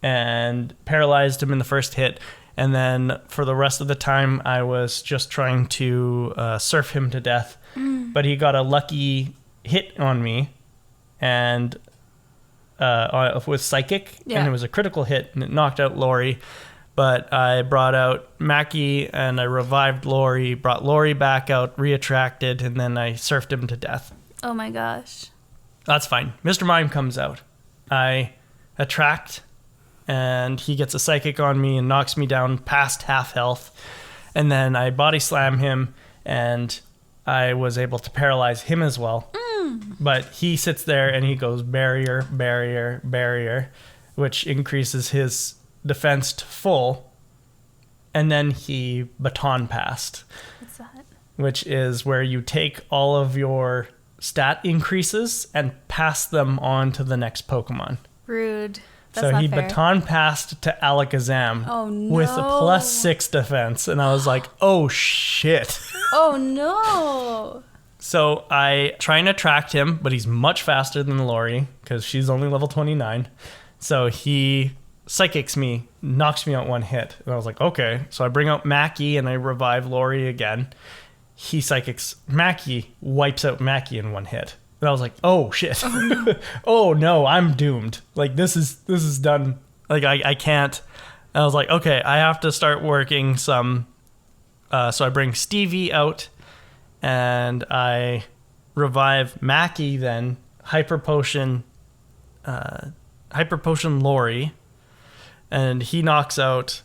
and paralyzed him in the first hit. And then for the rest of the time, I was just trying to surf him to death. But he got a lucky hit on me, and with Psychic, and it was a critical hit, and it knocked out Lori. But I brought out Mackie, and I revived Lori, brought Lori back out, re-attracted, and then I surfed him to death. Oh my gosh. That's fine. Mr. Mime comes out. I attract, and he gets a Psychic on me and knocks me down past half health. And then I body slam him, and I was able to paralyze him as well. But he sits there and he goes barrier, barrier, barrier, which increases his defense to full. And then he baton passed. What's that? Which is where you take all of your stat increases and pass them on to the next Pokemon. Rude. That's so not he fair. baton passed to Alakazam with a +6 defense, and I was like, oh shit. Oh no. So I try and attract him, but he's much faster than Lori because she's only level 29. So he psychics me, knocks me out one hit. And I was like, okay. So I bring out Mackie and I revive Lori again. He psychics Mackie, wipes out Mackie in one hit. And I was like, oh shit. Oh no, oh, no, I'm doomed. Like this is done. Like I can't. And I was like, okay, I have to start working some. So I bring Stevie out and I revive Mackie, then Hyper Potion Lori, and he knocks out.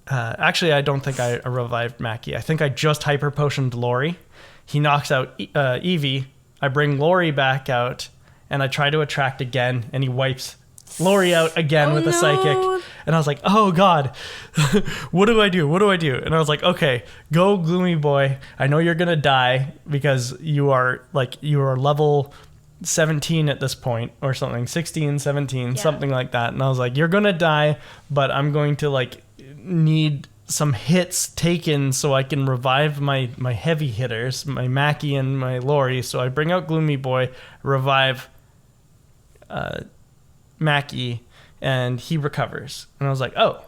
Actually, I don't think I revived Mackie. I think I just Hyper Potioned Lori. He knocks out Eevee. I bring Lori back out, and I try to attract again, and he wipes Lori out again with a psychic. And I was like, oh god, what do I do? What do I do? And I was like, okay, go Gloomy Boy. I know you're gonna die because you are level 17 at this point or something, 16, 17, something like that. And I was like, you're gonna die, but I'm going to need some hits taken so I can revive my heavy hitters, my Mackie and my Lori. So I bring out Gloomy Boy, revive Mackie, and he recovers. And I was like, oh,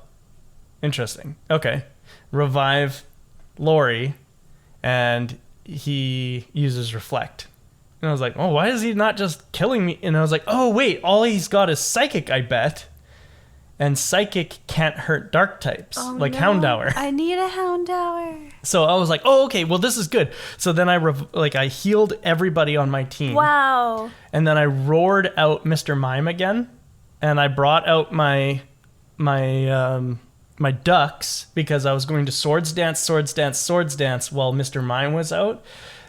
interesting. Okay. Revive Lori, and he uses Reflect. And I was like, oh, why is he not just killing me? And I was like, oh, wait, all he's got is Psychic, I bet. And Psychic can't hurt dark types, like no. Houndour. I need a Houndour. So I was like, oh, okay, well, this is good. So then I healed everybody on my team. Wow. And then I roared out Mr. Mime again. And I brought out my ducks because I was going to swords dance while Mr. Mime was out.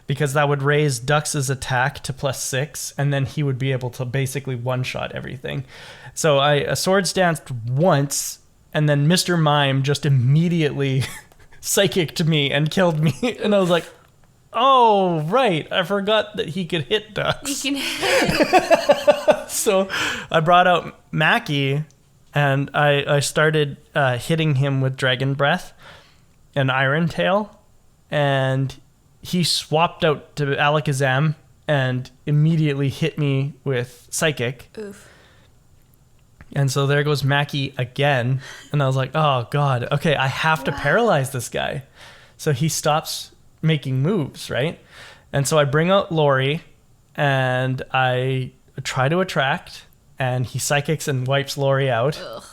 Because that would raise Dux's attack to +6, and then he would be able to basically one-shot everything. So I swords danced once, and then Mr. Mime just immediately psychicked me and killed me. And I was like, oh, right, I forgot that he could hit Dux. He can hit. So I brought out Mackie, and I started hitting him with Dragon Breath and Iron Tail, and he swapped out to Alakazam and immediately hit me with Psychic. Oof. And so there goes Mackie again. And I was like, oh, God. Okay, I have to paralyze this guy. So he stops making moves, right? And so I bring out Lori, and I try to attract, and he Psychics and wipes Lori out. Ugh.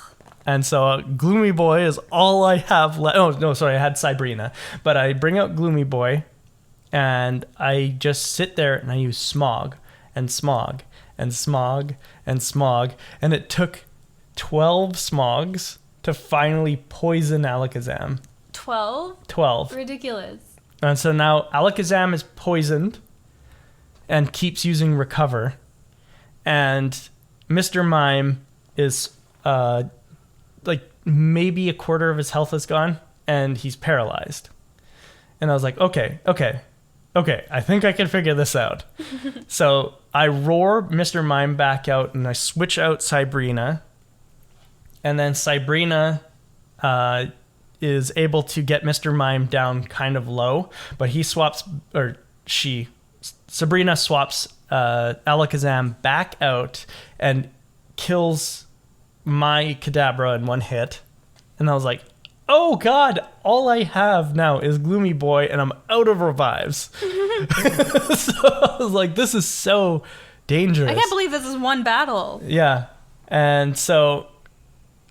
And so Gloomy Boy is all I have left. Oh, no, sorry, I had Sabrina. But I bring out Gloomy Boy, and I just sit there and I use Smog and Smog and Smog and Smog. And it took 12 Smogs to finally poison Alakazam. 12? 12. Ridiculous. And so now Alakazam is poisoned and keeps using Recover. And Mr. Mime is like maybe a quarter of his health is gone and he's paralyzed. And I was like, okay, I think I can figure this out. So I roar Mr. Mime back out, and I switch out Sabrina. And then Sabrina is able to get Mr. Mime down kind of low, but Sabrina swaps Alakazam back out and kills my Kadabra in one hit. And I was like, oh, God, all I have now is Gloomy Boy, and I'm out of revives. So I was like, this is so dangerous. I can't believe this is one battle. Yeah. And so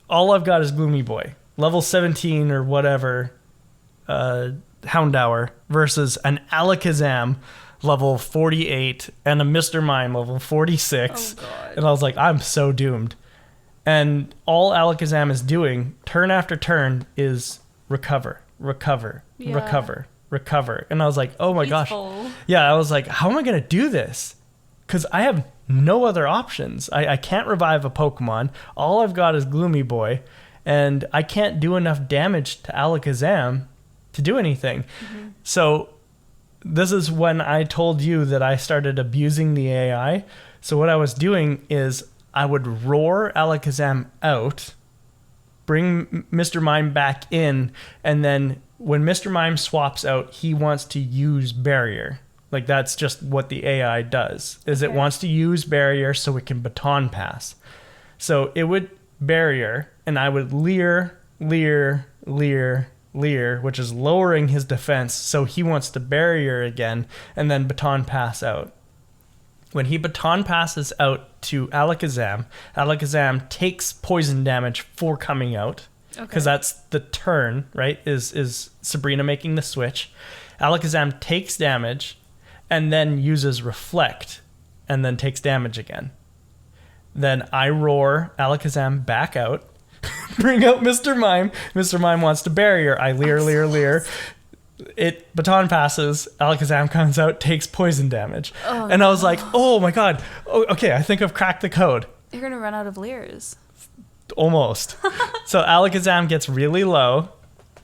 all I've got is Gloomy Boy. Level 17 or whatever, Houndour, versus an Alakazam level 48 and a Mr. Mime level 46. Oh, God. And I was like, I'm so doomed. And all Alakazam is doing, turn after turn, is recover. And I was like, oh my gosh. Yeah, I was like, how am I going to do this? Because I have no other options. I can't revive a Pokemon. All I've got is Gloomy Boy. And I can't do enough damage to Alakazam to do anything. Mm-hmm. So this is when I told you that I started abusing the AI. So what I was doing is I would roar Alakazam out, bring Mr. Mime back in, and then when Mr. Mime swaps out, he wants to use Barrier. Like, that's just what the AI does, is it wants to use Barrier so it can baton pass. So it would Barrier, and I would Leer, which is lowering his defense, so he wants to Barrier again, and then baton pass out. When he baton passes out to Alakazam, Alakazam takes poison damage for coming out. Because that's the turn, right? Is Sabrina making the switch. Alakazam takes damage and then uses Reflect and then takes damage again. Then I roar Alakazam back out, bring out Mr. Mime. Mr. Mime wants to Barrier. I leer. It baton passes, Alakazam comes out, takes poison damage. I was like, oh my God. Oh, okay, I think I've cracked the code. You're going to run out of Leers. Almost. So Alakazam gets really low,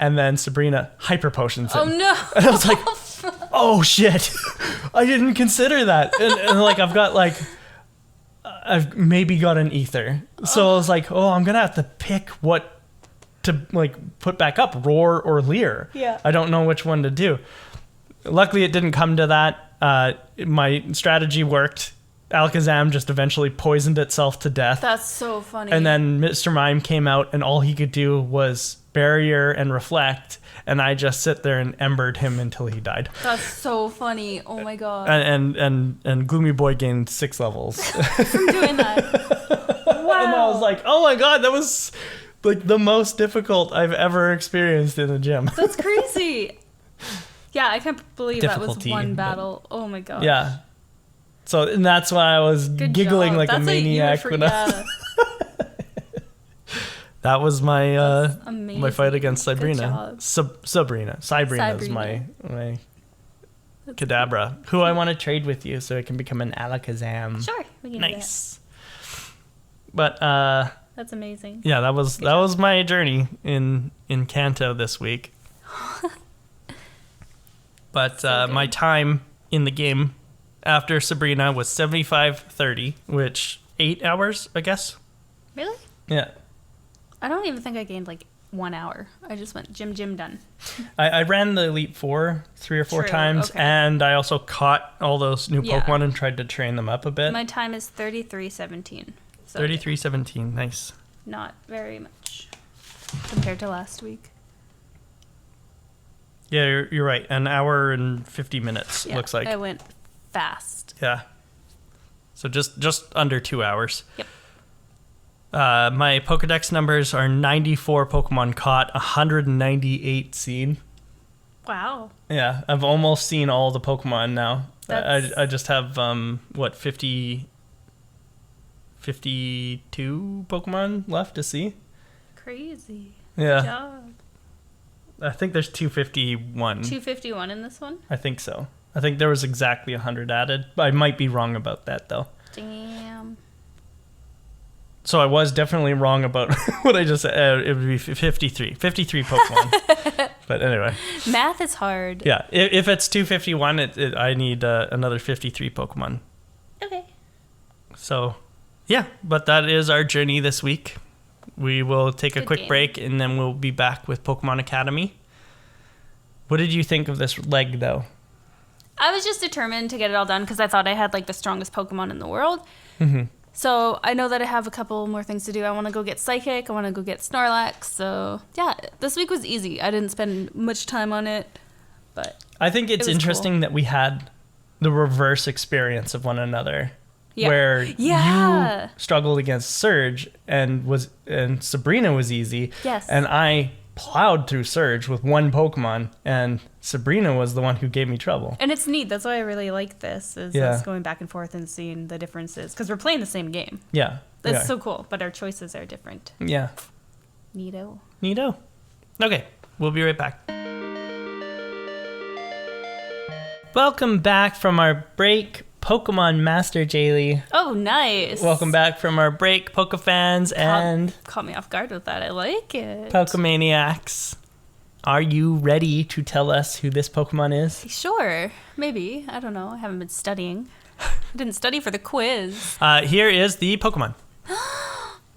and then Sabrina hyper potions him. Oh no. And I was like, oh shit. I didn't consider that. And like I've maybe got an ether. So I was like, oh, I'm going to have to pick what to like put back up, Roar or Leer. Yeah. I don't know which one to do. Luckily, it didn't come to that. My strategy worked. Alakazam just eventually poisoned itself to death. That's so funny. And then Mr. Mime came out, and all he could do was barrier and reflect, and I just sit there and embered him until he died. That's so funny. Oh my god. And Gloomy Boy gained 6 levels from doing that. Wow. And I was like, oh my god, that was like the most difficult I've ever experienced in a gym. That's crazy. Yeah, I can't believe that was Difficulty, one battle. Oh my god. Yeah. So, and that's why I was Good giggling job. like That's a maniac when I... That was my my fight against Sabrina. Sabrina is my Kadabra, who I want to trade with you so it can become an Alakazam. Sure, we can nice. But that's amazing. Yeah, that was my journey in Kanto this week. But my time in the game after Sabrina was 75:30, which 8 hours, I guess. Really? Yeah. I don't even think I gained like 1 hour. I just went gym done. I ran the Elite Four 3 or 4 times, okay. And I also caught all those new Pokemon and tried to train them up a bit. My time is 33:17. So 33:17, nice. Not very much compared to last week. Yeah, you're right. An hour and 50 minutes, looks like. I went fast. Yeah. So just under 2 hours. Yep. My Pokedex numbers are 94 Pokemon caught, 198 seen. Wow. Yeah, I've almost seen all the Pokemon now. I just have, 52 Pokemon left to see. Crazy. Yeah. Good job. I think there's 251. 251 in this one? I think so. I think there was exactly 100 added. I might be wrong about that, though. Damn. So I was definitely wrong about what I just said. It would be 53. 53 Pokemon. But anyway. Math is hard. Yeah. If it's 251, I need another 53 Pokemon. Okay. So, yeah. But that is our journey this week. We will take a quick break, and then we'll be back with Pokemon Academy. What did you think of this leg, though? I was just determined to get it all done because I thought I had like the strongest Pokemon in the world. Mm-hmm. So I know that I have a couple more things to do. I want to go get Psychic. I want to go get Snorlax. So yeah, this week was easy. I didn't spend much time on it, but I think it's interesting that we had the reverse experience of one another. Yeah. Where you struggled against Surge and Sabrina was easy. Yes. And I plowed through Surge with one Pokemon, and Sabrina was the one who gave me trouble. And it's neat. That's why I really like this, is us going back and forth and seeing the differences. Because we're playing the same game. Yeah. That's so cool, but our choices are different. Yeah. Neato. Okay, we'll be right back. Welcome back from our break, Pokemon Master Jaylee. Oh, nice. Welcome back from our break, Pokefans and... Caught me off guard with that. I like it. Pokemaniacs. Are you ready to tell us who this Pokemon is? Sure. Maybe. I don't know. I haven't been studying. I didn't study for the quiz. Here is the Pokemon.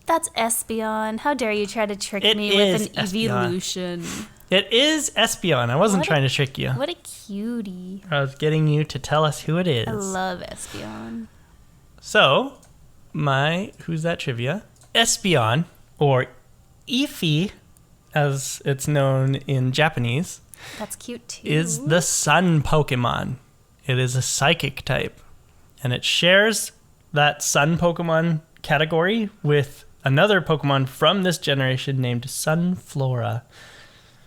That's Espeon. How dare you try to trick me with an evolution. It is Espeon. I wasn't trying to trick you. What a cutie. I was getting you to tell us who it is. I love Espeon. So, who's that trivia? Espeon, or Eevee, as it's known in Japanese. That's cute too. Is the sun Pokemon. It is a psychic type. And it shares that sun Pokemon category with another Pokemon from this generation named Sunflora.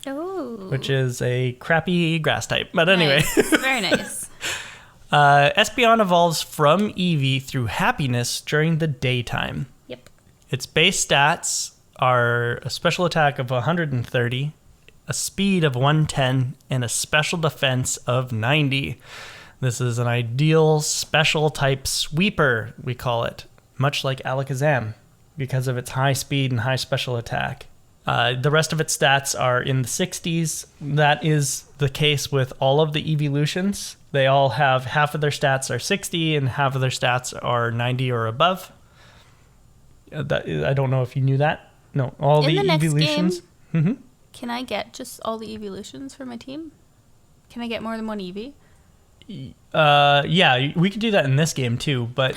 Ooh. Which is a crappy grass type. But anyway. Nice. Very nice. Espeon evolves from Eevee through happiness during the daytime. Yep. Its base stats are a special attack of 130, a speed of 110, and a special defense of 90. This is an ideal special type sweeper, we call it, much like Alakazam, because of its high speed and high special attack. The rest of its stats are in the 60s. That is the case with all of the evolutions. They all have half of their stats are 60 and half of their stats are 90 or above. I don't know if you knew that. No, all the evolutions. Mm-hmm. Can I get just all the evolutions for my team? Can I get more than one Eevee? Yeah, we could do that in this game too, but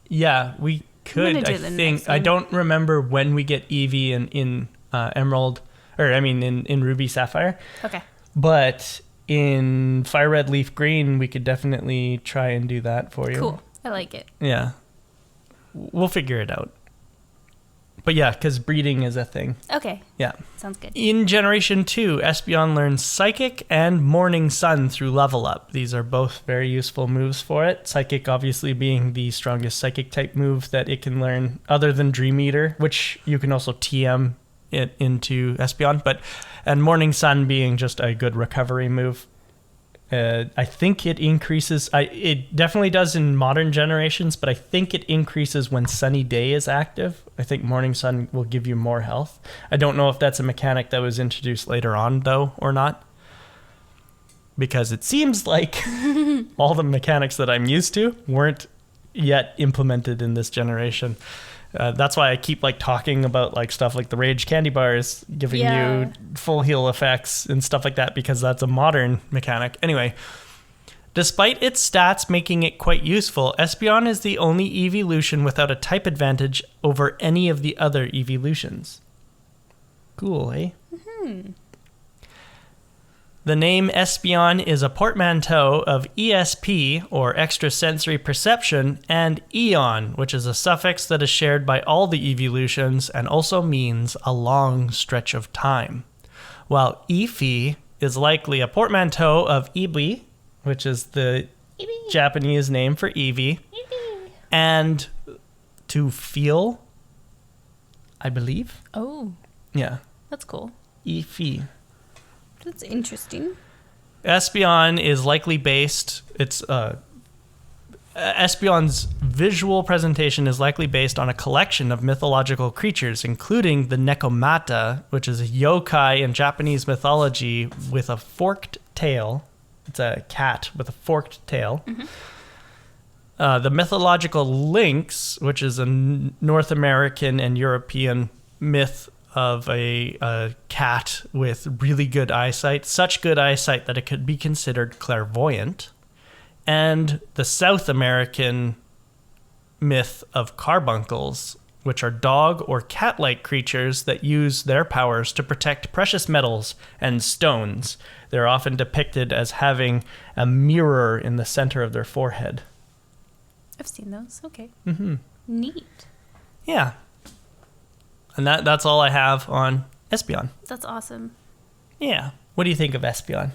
yeah, we could. I think I don't remember when we get Eevee in Emerald, or I mean in Ruby Sapphire. Okay. But in Fire Red Leaf Green, we could definitely try and do that for you. Cool. I like it. Yeah. We'll figure it out. But yeah, because breeding is a thing. Okay. Yeah. Sounds good. In Generation 2, Espeon learns Psychic and Morning Sun through Level Up. These are both very useful moves for it. Psychic obviously being the strongest Psychic type move that it can learn other than Dream Eater, which you can also TM it into Espeon. And Morning Sun being just a good recovery move. I think it increases. It definitely does in modern generations, but I think it increases when Sunny Day is active. I think Morning Sun will give you more health. I don't know if that's a mechanic that was introduced later on, though, or not. Because it seems like all the mechanics that I'm used to weren't yet implemented in this generation. That's why I keep talking about stuff like the Rage candy bars giving you full heal effects and stuff like that, because that's a modern mechanic. Anyway, despite its stats making it quite useful, Espeon is the only evolution without a type advantage over any of the other evolutions. Cool, eh? Mm-hmm. The name Espeon is a portmanteau of ESP, or extrasensory perception, and Eon, which is a suffix that is shared by all the evolutions and also means a long stretch of time. While Eevee is likely a portmanteau of Eevee, which is the Japanese name for Eevee, and to feel, I believe. Oh. Yeah. That's cool. Eevee. That's interesting. Espeon is likely based. Espeon's visual presentation is likely based on a collection of mythological creatures, including the Nekomata, which is a yokai in Japanese mythology with a forked tail. It's a cat with a forked tail. Mm-hmm. The mythological lynx, which is a North American and European myth of a cat with really good eyesight, such good eyesight that it could be considered clairvoyant, and the South American myth of carbuncles, which are dog or cat-like creatures that use their powers to protect precious metals and stones. They're often depicted as having a mirror in the center of their forehead. I've seen those. Okay. Mm-hmm. Neat. Yeah. And that's all I have on Espeon. That's awesome. Yeah. What do you think of Espeon?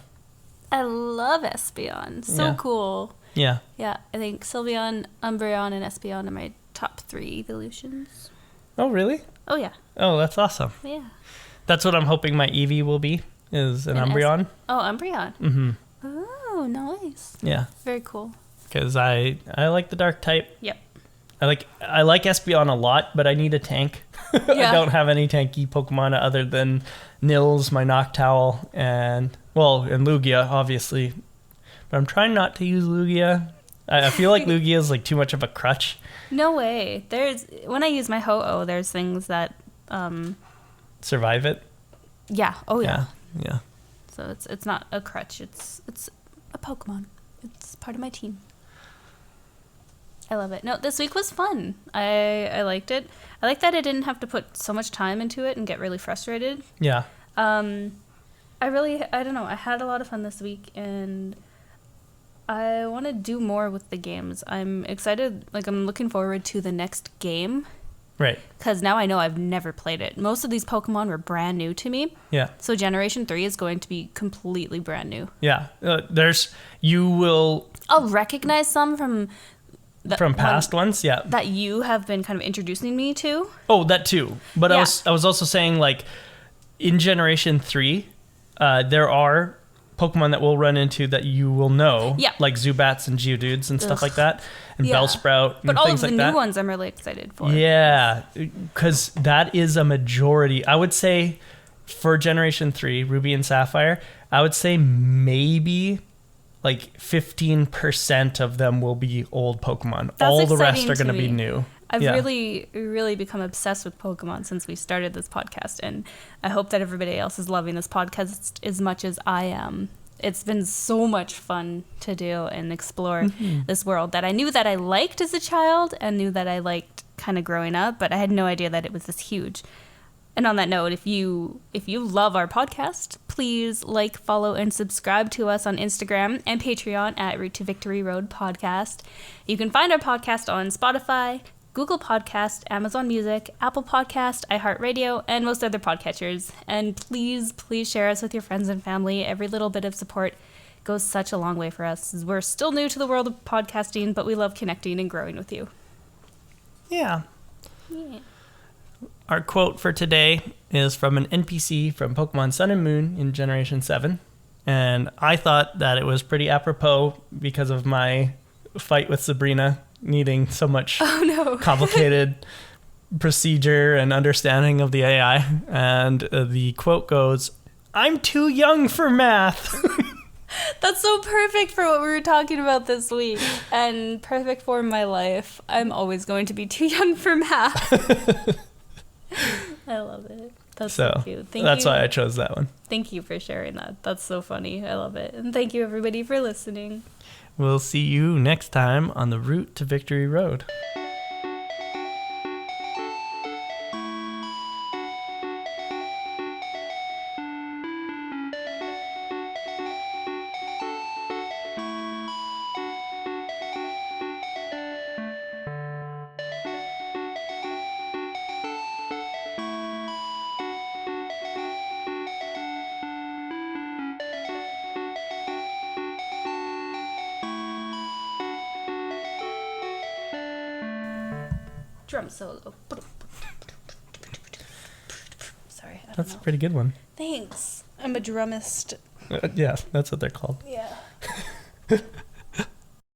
I love Espeon. So cool. Yeah. Yeah. I think Sylveon, Umbreon, and Espeon are my top 3 evolutions. Oh, really? Oh, yeah. Oh, that's awesome. Yeah. That's what I'm hoping my Eevee will be, is an Umbreon. Umbreon. Mm-hmm. Oh, nice. Yeah. Very cool. Because I like the dark type. Yep. I like Espeon a lot, but I need a tank. I don't have any tanky Pokemon other than Nils, my Noctowl, and Lugia, obviously. But I'm trying not to use Lugia. I feel like Lugia is too much of a crutch. No way. When I use my Ho-Oh, there's things that survive it. Yeah. Oh yeah. Yeah. So it's not a crutch. It's a Pokemon. It's part of my team. I love it. No, this week was fun. I liked it. I like that I didn't have to put so much time into it and get really frustrated. Yeah. I don't know. I had a lot of fun this week, and I want to do more with the games. I'm excited. I'm looking forward to the next game. Right. Because now I know I've never played it. Most of these Pokemon were brand new to me. Yeah. So Generation 3 is going to be completely brand new. Yeah. I'll recognize some from past ones, yeah. That you have been kind of introducing me to. Oh, that too. But yeah. I was also saying, in Generation 3, there are Pokemon that we'll run into that you will know. Yeah. Like Zubats and Geodudes and stuff like that. And Bellsprout and but all things of the like that. new ones I'm really excited for. Yeah. Because that is a majority. I would say for Generation 3, Ruby and Sapphire, I would say maybe 15% of them will be old Pokemon. That's all the rest are exciting going to be new. I've really, really become obsessed with Pokemon since we started this podcast, and I hope that everybody else is loving this podcast as much as I am. It's been so much fun to do and explore this world that I knew that I liked as a child and knew that I liked kind of growing up, but I had no idea that it was this huge. And on that note, if you love our podcast, please like, follow, and subscribe to us on Instagram and Patreon at Route to Victory Road Podcast. You can find our podcast on Spotify, Google Podcast, Amazon Music, Apple Podcast, iHeartRadio, and most other podcatchers. And please, please share us with your friends and family. Every little bit of support goes such a long way for us. We're still new to the world of podcasting, but we love connecting and growing with you. Yeah. Our quote for today is from an NPC from Pokemon Sun and Moon in Generation 7. And I thought that it was pretty apropos because of my fight with Sabrina needing so much complicated procedure and understanding of the AI. And the quote goes, "I'm too young for math." That's so perfect for what we were talking about this week, and perfect for my life. I'm always going to be too young for math. I love it. That's so cute. That's why I chose that one. Thank you for sharing that. That's so funny. I love it. And thank you, everybody, for listening. We'll see you next time on the Route to Victory Road. Drum solo. Sorry. That's a pretty good one. Thanks. I'm a drummist. Yeah, that's what they're called. Yeah.